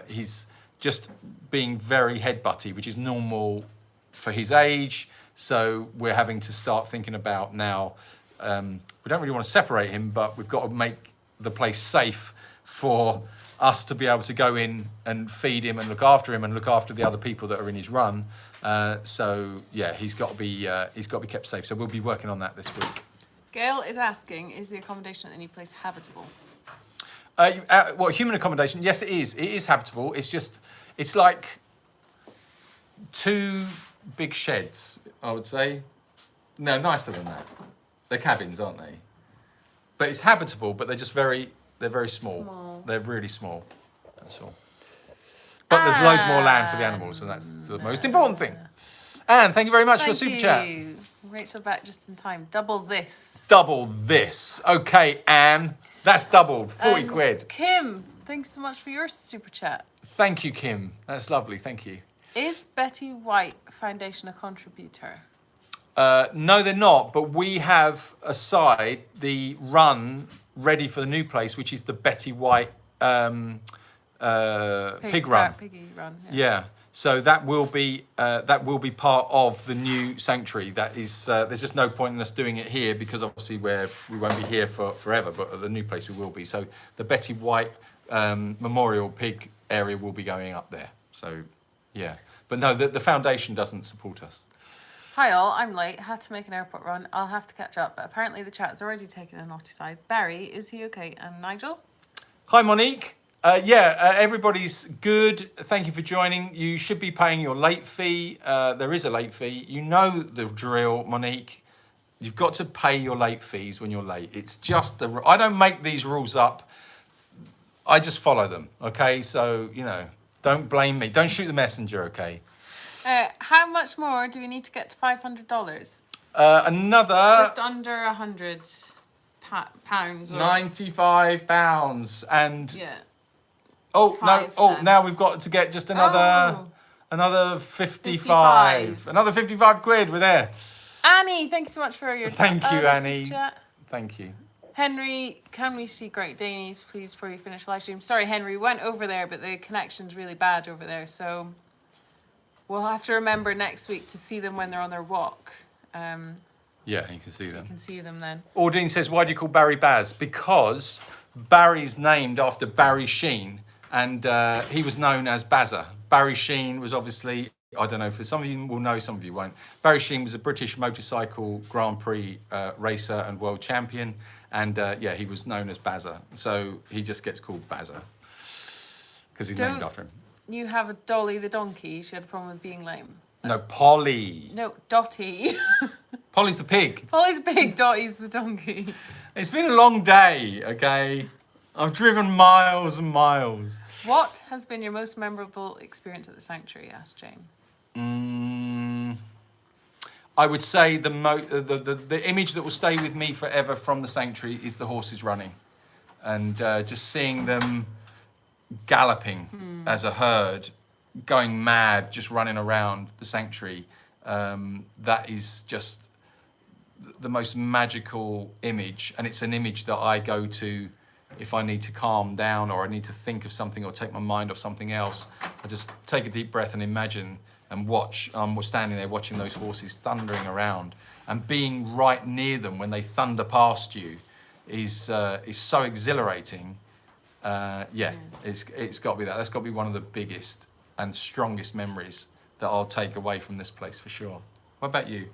Speaker 1: he's just being very headbutty, which is normal for his age. So we're having to start thinking about now. We don't really want to separate him, but we've got to make the place safe for us to be able to go in and feed him and look after the other people that are in his run. So yeah, he's got to be kept safe. So we'll be working on that this week.
Speaker 2: Gail is asking, is the accommodation at the new place habitable?
Speaker 1: Well, human accommodation, yes, it is. It is habitable. It's like 2 big sheds, I would say. No, nicer than that. They're cabins, aren't they? But it's habitable, but they're very small. They're really small, that's all. But there's loads more land for the animals, and that's the most important thing. Anne, thank you very much for your super chat.
Speaker 2: Rachel back just in time. Double this.
Speaker 1: Double this. Okay, Anne, that's doubled. 40 quid.
Speaker 2: Kim, thanks so much for your super chat.
Speaker 1: Thank you, Kim. That's lovely. Thank you.
Speaker 2: Is Betty White Foundation a contributor?
Speaker 1: No, they're not. But we have aside the run ready for the new place, which is the Betty White pig run.
Speaker 2: Piggy run.
Speaker 1: Yeah. So that will be part of the new sanctuary. That is, there's just no point in us doing it here because obviously we won't be here for forever. But at the new place we will be. So the Betty White Memorial Pig area will be going up there. So yeah. But no, the foundation doesn't support us.
Speaker 2: Hi all, I'm late. Had to make an airport run. I'll have to catch up. But apparently the chat's already taken a naughty side. Barry, is he okay? And Nigel?
Speaker 1: Hi, Monique. Everybody's good. Thank you for joining. You should be paying your late fee. There is a late fee. You know the drill, Monique. You've got to pay your late fees when you're late. It's just I don't make these rules up. I just follow them, okay? So, don't blame me. Don't shoot the messenger, okay?
Speaker 2: How much more do we need to get to $500?
Speaker 1: Another...
Speaker 2: Just under £100 pounds. Or...
Speaker 1: £95 and...
Speaker 2: Yeah.
Speaker 1: Oh, no.
Speaker 2: 5
Speaker 1: Oh,
Speaker 2: cents.
Speaker 1: now we've got to get just another 55. Another 55 quid. We're there.
Speaker 2: Annie, thank you so much for your...
Speaker 1: Thank you, Annie.
Speaker 2: Chat.
Speaker 1: Thank you.
Speaker 2: Henry, can we see Great Danes, please, before you finish live stream? Sorry, Henry, we went over there, but the connection's really bad over there, so we'll have to remember next week to see them when they're on their walk.
Speaker 1: Yeah, you can see
Speaker 2: so
Speaker 1: them.
Speaker 2: you can see them then.
Speaker 1: Ordine says, why do you call Barry Baz? Because Barry's named after Barry Sheen, and he was known as Bazza. Barry Sheen was obviously... I don't know, for some of you will know, some of you won't. Barry Sheen was a British motorcycle Grand Prix racer and world champion. And he was known as Bazza. So he just gets called Bazza because he's named after him.
Speaker 2: You have a Dolly the donkey. She had a problem with being lame.
Speaker 1: No, Polly.
Speaker 2: No, Dotty.
Speaker 1: Polly's the pig.
Speaker 2: Polly's big, Dotty's the donkey.
Speaker 1: It's been a long day, okay? I've driven miles and miles.
Speaker 2: What has been your most memorable experience at the sanctuary? Asked Jane.
Speaker 1: I would say the image that will stay with me forever from the sanctuary is the horses running, and just seeing them galloping as a herd, going mad, just running around the sanctuary. That is just the most magical image, and it's an image that I go to if I need to calm down or I need to think of something or take my mind off something else. I just take a deep breath and imagine and watch. We're standing there watching those horses thundering around, and being right near them when they thunder past you is so exhilarating. It's got to be that. That's got to be one of the biggest and strongest memories that I'll take away from this place for sure. What about you?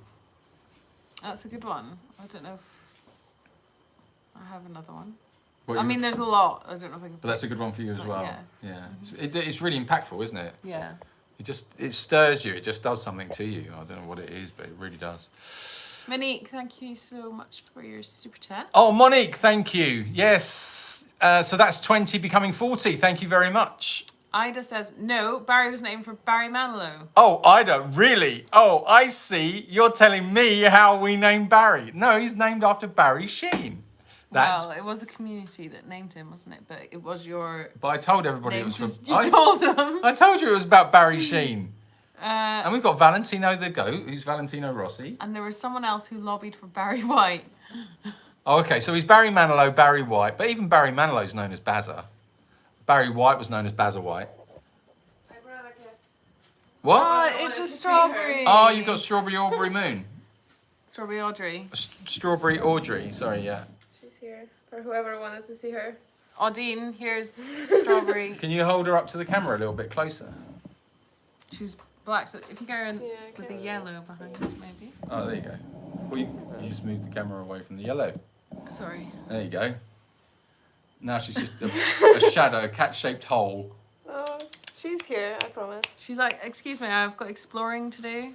Speaker 2: That's a good one. I don't know if I have another one.
Speaker 1: What
Speaker 2: I mean, there's a lot. I don't know if I can.
Speaker 1: But that's a good one for you as well.
Speaker 2: Yeah.
Speaker 1: It's really impactful, isn't it?
Speaker 2: Yeah.
Speaker 1: It stirs you. It just does something to you. I don't know what it is, but it really does.
Speaker 2: Monique, thank you so much for your super chat.
Speaker 1: Oh, Monique, thank you. Yes. So that's 20 becoming 40. Thank you very much.
Speaker 2: Ida says, no, Barry was named for Barry Manilow.
Speaker 1: Oh, Ida, really? Oh, I see. You're telling me how we named Barry. No, he's named after Barry Sheen.
Speaker 2: Well, it was a community that named him, wasn't it? But it was your...
Speaker 1: But I told everybody it was from...
Speaker 2: You told them.
Speaker 1: I told you it was about Barry Sheen. And we've got Valentino the goat, who's Valentino Rossi.
Speaker 2: And there was someone else who lobbied for Barry White.
Speaker 1: Oh, okay, so he's Barry Manilow, Barry White, but even Barry Manilow's known as Bazza. Barry White was known as Bazza White.
Speaker 3: I brought a gift.
Speaker 1: What?
Speaker 2: Oh, it's a strawberry.
Speaker 1: Oh, you've got Strawberry Aubrey Moon.
Speaker 2: Strawberry Audrey.
Speaker 1: Strawberry Audrey, sorry, yeah.
Speaker 3: She's here for whoever wanted to see her.
Speaker 2: Audine, here's Strawberry.
Speaker 1: Can you hold her up to the camera a little bit closer?
Speaker 2: She's black, so if you go in
Speaker 3: Yeah,
Speaker 2: with the
Speaker 3: okay.
Speaker 2: yellow behind, maybe.
Speaker 1: Oh, there you go. Well, you just move the camera away from the yellow.
Speaker 2: Sorry.
Speaker 1: There you go. Now she's just a shadow, a cat-shaped hole.
Speaker 3: Oh, she's here, I promise.
Speaker 2: She's like, excuse me, I've got exploring to do.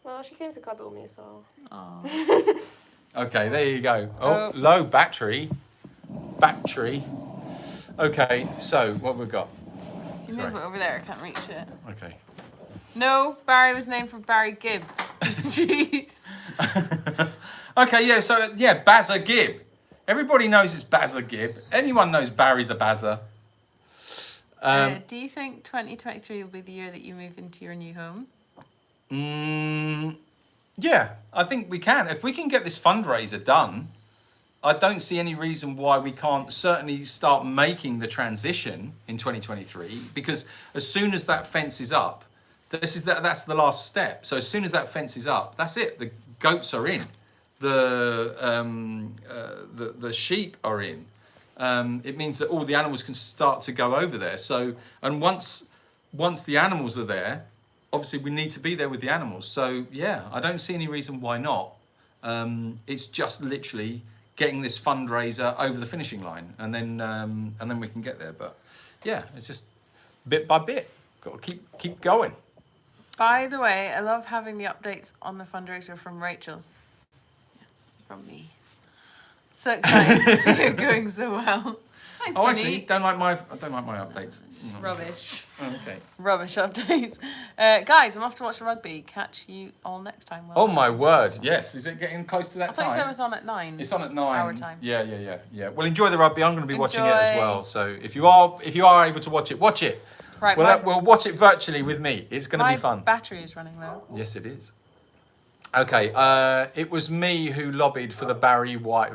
Speaker 3: Well, she came to cuddle me, so.
Speaker 2: Oh.
Speaker 1: Okay, there you go. Oh,
Speaker 2: Oh.
Speaker 1: low battery. Battery. Okay, so what we've got?
Speaker 2: You
Speaker 1: Sorry.
Speaker 2: move it over there, I can't reach it.
Speaker 1: Okay.
Speaker 2: No, Barry was named for Barry Gibb. Jeez.
Speaker 1: Okay, yeah, so, yeah, Bazza Gibb. Everybody knows it's Bazza Gibb. Anyone knows Barry's a Bazza.
Speaker 2: Do you think 2023 will be the year that you move into your new home?
Speaker 1: Yeah, I think we can. If we can get this fundraiser done, I don't see any reason why we can't certainly start making the transition in 2023, because as soon as that fence is up, that's the last step. So as soon as that fence is up, that's it. The goats are in. The sheep are in. It means that all the animals can start to go over there. So, and once the animals are there, obviously we need to be there with the animals. So yeah, I don't see any reason why not. It's just literally getting this fundraiser over the finishing line, and then we can get there. But yeah, it's just bit by bit. Got to keep going.
Speaker 2: By the way, I love having the updates on the fundraiser from Rachel. Yes, from me. So excited to see it going so well. Thanks,
Speaker 1: Oh, I
Speaker 2: Winnie.
Speaker 1: see. I don't like my updates.
Speaker 2: It's rubbish.
Speaker 1: Okay.
Speaker 2: Rubbish updates. Guys, I'm off to watch the rugby. Catch you all next time. Well
Speaker 1: Oh
Speaker 2: done.
Speaker 1: my word! Yes, is it getting close to that
Speaker 2: I thought
Speaker 1: time?
Speaker 2: you said it was on at 9.
Speaker 1: It's on at 9.
Speaker 2: Our time.
Speaker 1: Yeah. Well, enjoy the rugby. I'm going to be watching it as
Speaker 2: Enjoy.
Speaker 1: well. So if you are able to watch it, watch it.
Speaker 2: Right,
Speaker 1: We'll watch it virtually with me. It's going to
Speaker 2: my
Speaker 1: be fun.
Speaker 2: battery is running low.
Speaker 1: Yes, it is. Okay. It was me who lobbied for the Barry White.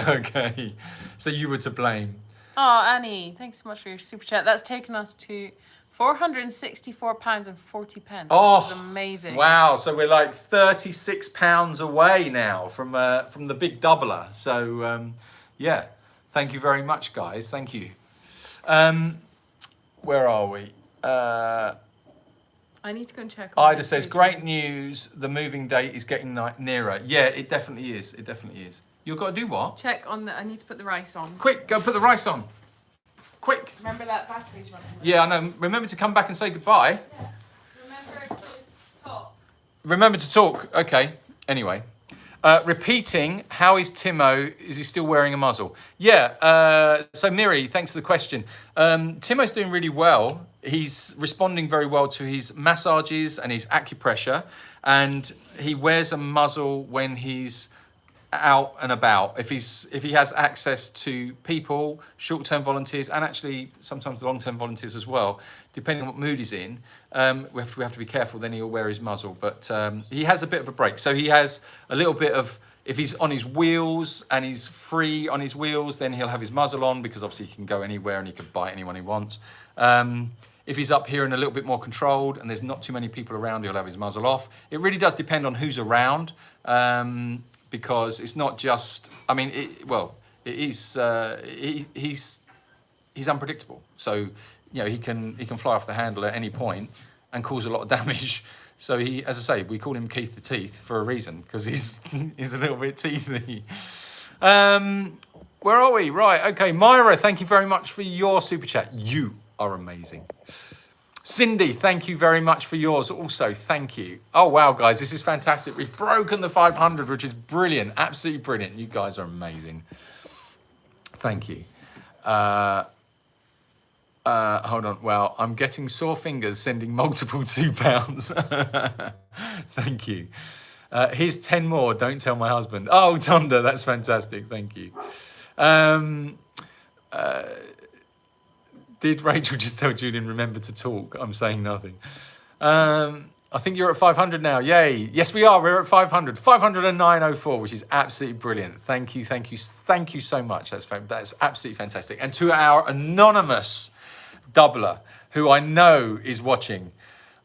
Speaker 1: Okay. So you were to blame.
Speaker 2: Oh, Annie, thanks so much for your super chat. That's taken us to £464.40,
Speaker 1: Oh,
Speaker 2: which is amazing.
Speaker 1: Wow. So we're like £36 away now from the big doubler. So yeah, thank you very much, guys. Thank you. Where are we?
Speaker 2: I need to go and check.
Speaker 1: Ida says, great news. The moving date is getting nearer. Yeah, it definitely is. It definitely is. You've got to do what?
Speaker 2: Check on the. I need to put the rice on.
Speaker 1: Quick, go put the rice on. Quick.
Speaker 2: Remember that battery's running low.
Speaker 1: Yeah, I know. Remember to come back and say goodbye.
Speaker 2: Yeah. Remember to talk.
Speaker 1: Remember to talk. Okay. Anyway. Repeating, how is Timo? Is he still wearing a muzzle? Yeah. So Miri, thanks for the question. Timo's doing really well. He's responding very well to his massages and his acupressure, and he wears a muzzle when he's out and about. If he has access to people, short-term volunteers, and actually sometimes long-term volunteers as well, depending on what mood he's in, we have to be careful. Then he'll wear his muzzle, but he has a bit of a break. So he has a little bit of. If he's on his wheels and he's free on his wheels, then he'll have his muzzle on because obviously he can go anywhere and he can bite anyone he wants. If he's up here and a little bit more controlled and there's not too many people around, he'll have his muzzle off. It really does depend on who's around. Because it's not just. I mean, it is. He's unpredictable. So he can fly off the handle at any point and cause a lot of damage. So he, as I say, we call him Keith the Teeth for a reason because he's a little bit teethy. Where are we? Right. Okay, Myra, thank you very much for your super chat. You are amazing. Cindy, thank you very much for yours also. Thank you. Oh, wow, guys, this is fantastic. We've broken the 500, which is brilliant. Absolutely brilliant. You guys are amazing. Thank you. Hold on. Well, I'm getting sore fingers sending multiple £2. Thank you. Here's 10 more. Don't tell my husband. Oh, Tonda, that's fantastic. Thank you. Did Rachel just tell Julian, remember to talk? I'm saying nothing. I think you're at 500 now. Yay. Yes, we are. We're at 500. 509.04, which is absolutely brilliant. Thank you so much. That's absolutely fantastic. And to our anonymous doubler, who I know is watching,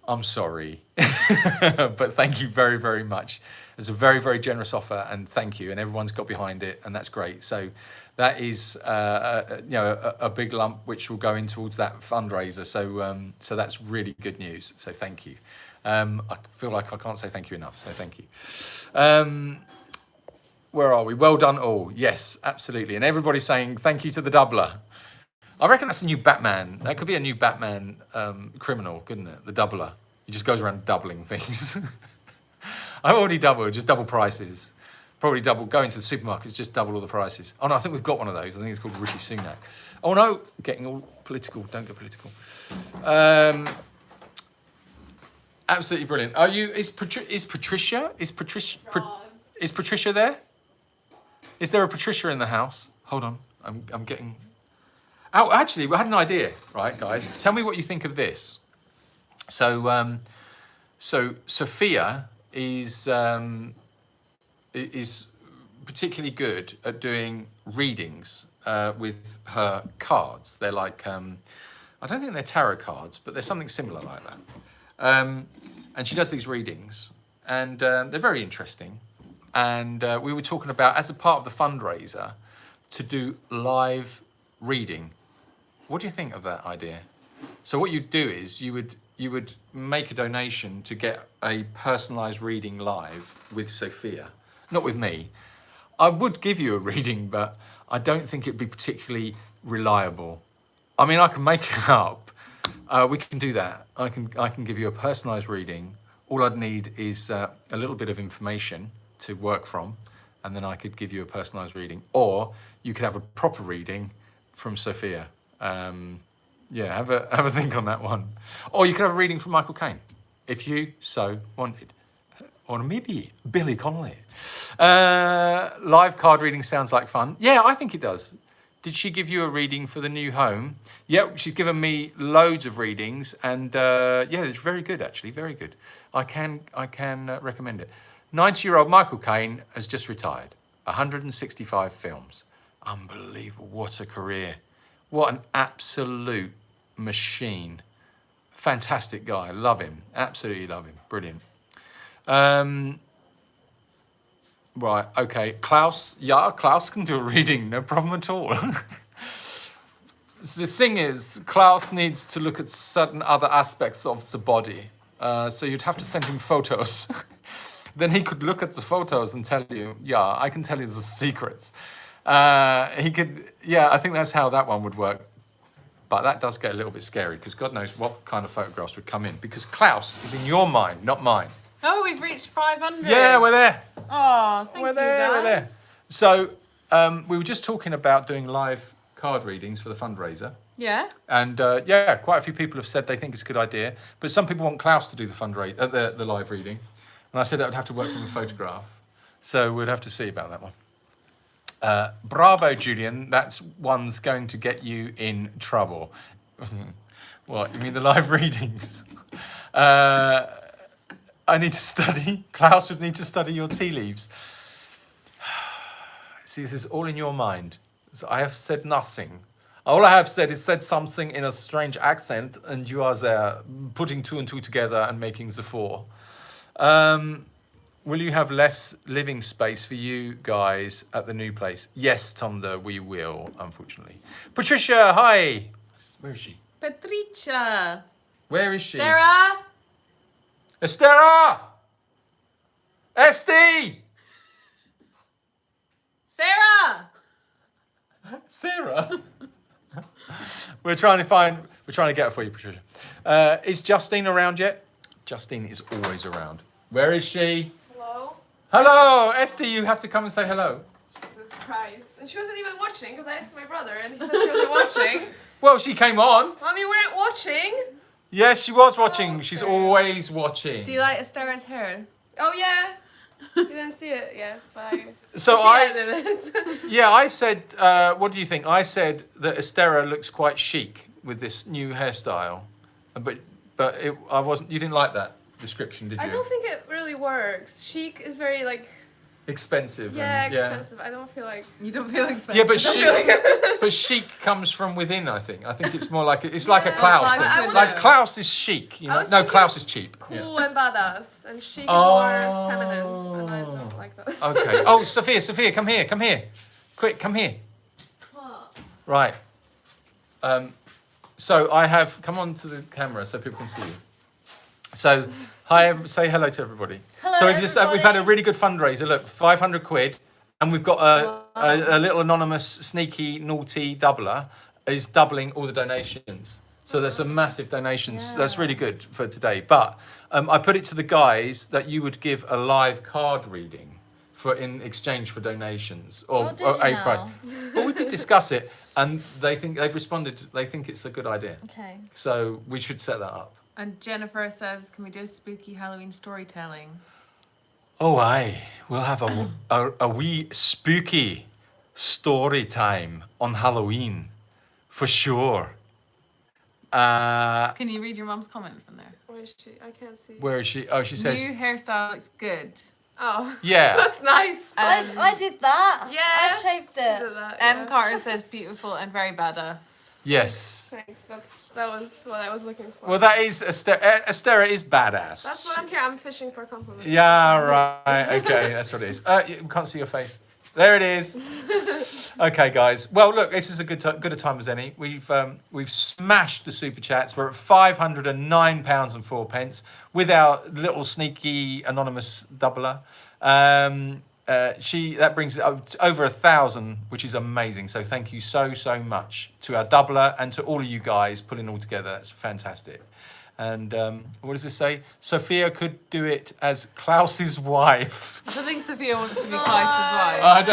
Speaker 1: I'm sorry. But thank you very, very much. It's a very, very generous offer, and thank you. And everyone's got behind it, and that's great. So that is, a big lump which will go in towards that fundraiser. So that's really good news. So thank you. I feel like I can't say thank you enough. So thank you. Where are we? Well done all. Yes, absolutely. And everybody's saying thank you to the doubler. I reckon that's a new Batman. That could be a new Batman criminal, couldn't it? The doubler. He just goes around doubling things. I've already doubled, just double prices. Probably go into the supermarkets, just double all the prices. Oh no, I think we've got one of those. I think it's called Rishi Sunak. Oh no, getting all political. Don't get political. Absolutely brilliant. Are you? Is Patricia there? Is there a Patricia in the house? Hold on, I'm getting. Oh, actually, we had an idea, right, guys? Tell me what you think of this. So Sophia is particularly good at doing readings with her cards. They're like, I don't think they're tarot cards, but they're something similar like that. And she does these readings, and they're very interesting. And we were talking about, as a part of the fundraiser, to do live reading. What do you think of that idea? So what you'd do is you you would make a donation to get a personalised reading live with Sophia, not with me. I would give you a reading, but I don't think it'd be particularly reliable. I mean, I can make it up. We can do that. I can give you a personalised reading. All I'd need is a little bit of information to work from, and then I could give you a personalised reading. Or you could have a proper reading from Sophia. Yeah, have a think on that one. Or you could have a reading from Michael Caine, if you so wanted. Or maybe Billy Connolly. Live card reading sounds like fun. Yeah, I think it does. Did she give you a reading for the new home? Yeah, she's given me loads of readings, and yeah, it's very good actually, very good. I can recommend it. 90-year-old Michael Caine has just retired. 165 films. Unbelievable! What a career! What an absolute machine. Fantastic guy. Love him. Absolutely love him. Brilliant. Right, okay. Klaus, yeah, Klaus can do a reading, no problem at all. The thing is, Klaus needs to look at certain other aspects of the body. So you'd have to send him photos. Then he could look at the photos and tell you, yeah, I can tell you the secrets. He could, yeah, I think that's how that one would work. But that does get a little bit scary because God knows what kind of photographs would come in, because Klaus is in your mind, not mine.
Speaker 2: Oh, we've reached 500.
Speaker 1: Yeah, we're there.
Speaker 2: Oh, thank you, guys.
Speaker 1: We're there. So we were just talking about doing live card readings for the fundraiser.
Speaker 2: Yeah.
Speaker 1: And yeah, quite a few people have said they think it's a good idea, but some people want Klaus to do the the live reading. And I said that would have to work from a photograph. So we'd have to see about that one. Bravo, Julian. That's one's going to get you in trouble. What, you mean the live readings? I need to study. Klaus would need to study your tea leaves. See, this is all in your mind. So I have said nothing. All I have said is said something in a strange accent, and you are there putting two and two together and making the four. Will you have less living space for you guys at the new place? Yes, Tonda, we will, unfortunately. Patricia, hi. Where is she?
Speaker 2: Patricia.
Speaker 1: Where is she?
Speaker 2: Sarah.
Speaker 1: Estera! Esty!
Speaker 2: Sarah.
Speaker 1: Sarah? We're trying to get her for you, Patricia. Is Justine around yet? Justine is always around. Where is she?
Speaker 3: Hello?
Speaker 1: Hello, Esty, you have to come and say hello.
Speaker 3: Jesus Christ. And she wasn't even watching because I asked my brother and he said she wasn't watching.
Speaker 1: Well, she came on.
Speaker 3: Mom, you weren't watching?
Speaker 1: Yes, she was watching.
Speaker 3: Oh,
Speaker 1: She's
Speaker 3: okay.
Speaker 1: always watching.
Speaker 2: Do you like Estera's hair?
Speaker 3: Oh, yeah. You didn't see it yet, but I...
Speaker 1: So
Speaker 3: I did it.
Speaker 1: Yeah, I said, what do you think? I said that Estera looks quite chic with this new hairstyle. But you didn't like that description, did you?
Speaker 3: I don't think it really works. Chic is very, like...
Speaker 1: Expensive.
Speaker 3: Yeah,
Speaker 1: and,
Speaker 3: expensive. I don't feel like...
Speaker 2: You don't feel expensive.
Speaker 1: Yeah, but
Speaker 3: Like...
Speaker 1: but chic comes from within, I think. I think it's more like, it's like a
Speaker 3: Yeah,
Speaker 1: Klaus.
Speaker 2: Klaus
Speaker 1: thing.
Speaker 2: is
Speaker 1: Like
Speaker 2: window.
Speaker 1: Klaus is chic, you
Speaker 3: I
Speaker 1: know?
Speaker 3: was
Speaker 1: No,
Speaker 3: thinking
Speaker 1: Klaus is cheap.
Speaker 3: cool and badass, and chic is
Speaker 1: Oh.
Speaker 3: more feminine, and I don't like that.
Speaker 1: Yeah. Okay. Oh, Sophia, come here. Quick, come here.
Speaker 3: What?
Speaker 1: Right. So I have, come on to the camera so people can see you. So, hi, say hello to everybody.
Speaker 3: Hello,
Speaker 1: so we've had a
Speaker 3: everybody.
Speaker 1: really good fundraiser. Look, 500 quid, and we've got a little anonymous, sneaky, naughty doubler is doubling all the donations. So there's some massive donations.
Speaker 2: Yeah.
Speaker 1: That's really good for today. But I put it to the guys that you would give a live card reading in exchange for donations or
Speaker 2: Oh, did you
Speaker 1: a
Speaker 2: now?
Speaker 1: price. Well, we could discuss it, and they've responded. They think it's a good idea.
Speaker 2: Okay.
Speaker 1: So we should set that up.
Speaker 2: And Jennifer says, can we do spooky Halloween storytelling?
Speaker 1: Oh, aye. We'll have a wee spooky story time on Halloween, for sure.
Speaker 2: Can you read your mum's comment from there?
Speaker 3: Where is she? I can't see.
Speaker 1: Where is she? Oh, she says,
Speaker 2: New hairstyle looks good.
Speaker 3: Oh.
Speaker 1: yeah.
Speaker 3: That's nice.
Speaker 4: I did that.
Speaker 3: Yeah.
Speaker 4: I shaped
Speaker 3: She
Speaker 4: it.
Speaker 3: did that,
Speaker 2: M.
Speaker 3: yeah.
Speaker 2: Carter says beautiful and very badass.
Speaker 1: Yes.
Speaker 3: Thanks. That was what I was looking for.
Speaker 1: Well, that is, Estera is badass.
Speaker 3: That's what I'm here. I'm fishing for compliments.
Speaker 1: Yeah, right. Okay, that's what it is. We can't see your face. There it is. Okay, guys. Well, look, this is a good a time as any. We've smashed the super chats. We're at £509.04 with our little sneaky anonymous doubler. That brings it up to over 1,000, which is amazing. So thank you so much to our doubler and to all of you guys pulling it all together. It's fantastic. And what does this say? Sophia could do it as Klaus's wife.
Speaker 2: I don't think Sophia wants to be Klaus's wife.
Speaker 1: I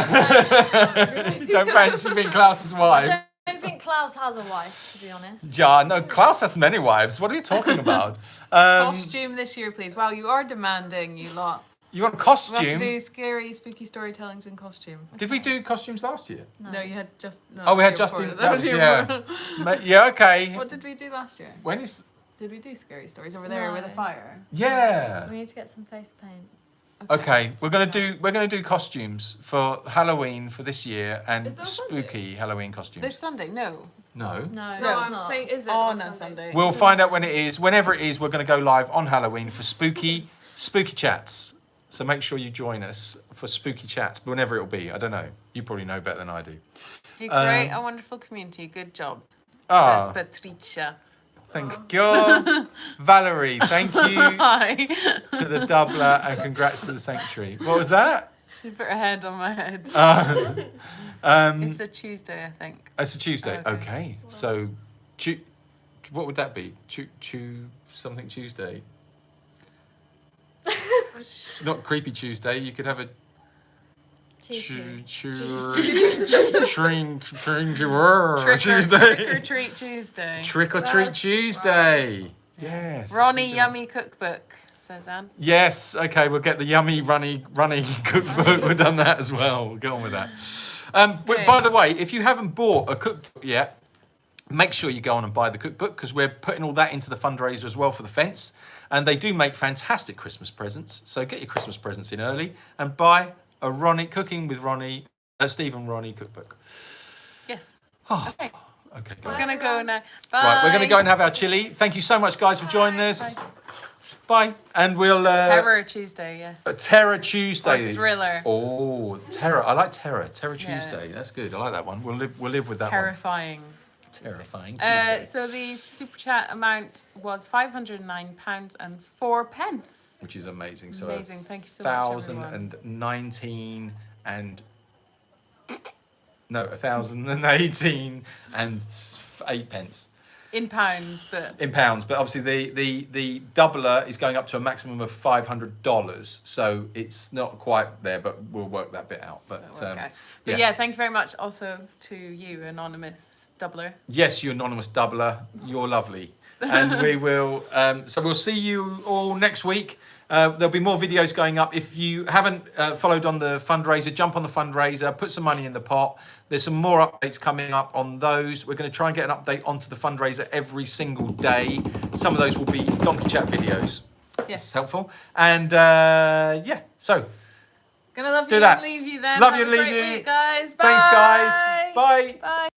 Speaker 1: don't fancy being Klaus's wife.
Speaker 4: I don't think Klaus has a wife, to be honest.
Speaker 1: Yeah, no, Klaus has many wives. What are you talking about?
Speaker 2: Costume this year, please. Wow, you are demanding, you lot.
Speaker 1: You want a
Speaker 2: We have to
Speaker 1: costume?
Speaker 2: do scary, spooky storytellings in costume.
Speaker 1: Did we do costumes last year?
Speaker 2: No, you had just. No,
Speaker 1: Oh, we had
Speaker 2: that
Speaker 1: just
Speaker 2: was
Speaker 1: in.
Speaker 2: your that was your
Speaker 1: Yeah. Yeah, okay.
Speaker 2: What did we do last year?
Speaker 1: When is.
Speaker 2: Did we do scary stories over there with a
Speaker 4: No.
Speaker 2: fire?
Speaker 1: Yeah.
Speaker 4: We need to get some face paint.
Speaker 1: Okay, we're gonna do costumes for Halloween for this year and
Speaker 3: Is that
Speaker 1: spooky Halloween costumes.
Speaker 2: This Sunday? No.
Speaker 1: No.
Speaker 4: No,
Speaker 3: No,
Speaker 4: it's
Speaker 3: I'm
Speaker 4: not.
Speaker 3: saying, is it?
Speaker 2: Oh,
Speaker 3: on
Speaker 2: no, Sunday.
Speaker 1: We'll find out when it is. Whenever it is, we're gonna go live on Halloween for spooky chats. So make sure you join us for spooky chats, but whenever it'll be, I don't know. You probably know better than I do.
Speaker 2: You create a wonderful community. Good job.
Speaker 1: Ah.
Speaker 2: Says Patricia.
Speaker 1: Thank God. Valerie, thank you
Speaker 2: Hi.
Speaker 1: to the doubler and congrats to the sanctuary. What was that?
Speaker 2: She put her hand on my head. It's a Tuesday, I think.
Speaker 1: It's a Tuesday.
Speaker 2: Okay.
Speaker 1: Okay. So, what would that be? Something Tuesday. Not creepy Tuesday. You could have a
Speaker 4: Cheeky.
Speaker 1: Tuesday.
Speaker 2: Trick or treat Tuesday.
Speaker 1: Trick or treat Tuesday. Yes.
Speaker 2: Ronnie Yummy Cookbook, says Anne.
Speaker 1: Yes. Okay. We'll get the yummy runny cookbook. We've done that as well. We'll get on with that. But by the way, if you haven't bought a cookbook yet, make sure you go on and buy the cookbook because we're putting all that into the fundraiser as well for the fence. And they do make fantastic Christmas presents. So get your Christmas presents in early and buy a Stephen Ronnie cookbook.
Speaker 2: Yes.
Speaker 1: Oh,
Speaker 2: Okay.
Speaker 1: okay,
Speaker 2: We're
Speaker 1: guys.
Speaker 2: going to go now. Bye.
Speaker 1: Right, we're going to go and have our chili. Thank you so much, guys, for joining us. Bye. And we'll...
Speaker 2: Terror Tuesday, yes.
Speaker 1: Terror Tuesday.
Speaker 2: Or Thriller.
Speaker 1: Oh, terror. I like terror. Terror
Speaker 2: Yeah.
Speaker 1: Tuesday. That's good. I like that one. We'll live with that
Speaker 2: Terrifying.
Speaker 1: one. Terrifying Tuesday.
Speaker 2: So the super chat amount was £509.04.
Speaker 1: Which is amazing. So
Speaker 2: Amazing. Thank you so much, everyone.
Speaker 1: 1,019 and... No, 1,018 and 8 pence.
Speaker 2: In pounds, but
Speaker 1: In pounds, but obviously the doubler is going up to a maximum of $500, so it's not quite there, but we'll work that bit out. But
Speaker 2: okay. But yeah, thank you very much also to you, anonymous doubler.
Speaker 1: Yes, you anonymous doubler, you're lovely, and we will. So we'll see you all next week. There'll be more videos going up. If you haven't followed on the fundraiser, jump on the fundraiser, put some money in the pot. There's some more updates coming up on those. We're going to try and get an update onto the fundraiser every single day. Some of those will be Donkey Chat videos.
Speaker 2: Yes.
Speaker 1: It's helpful. And yeah, so
Speaker 2: Gonna love
Speaker 1: Do
Speaker 2: you
Speaker 1: that.
Speaker 2: and leave you then.
Speaker 1: Love
Speaker 2: Have
Speaker 1: you
Speaker 2: a
Speaker 1: and leave
Speaker 2: great
Speaker 1: you.
Speaker 2: week, guys.
Speaker 1: thanks, guys.
Speaker 2: Bye.
Speaker 1: Bye.
Speaker 2: Bye.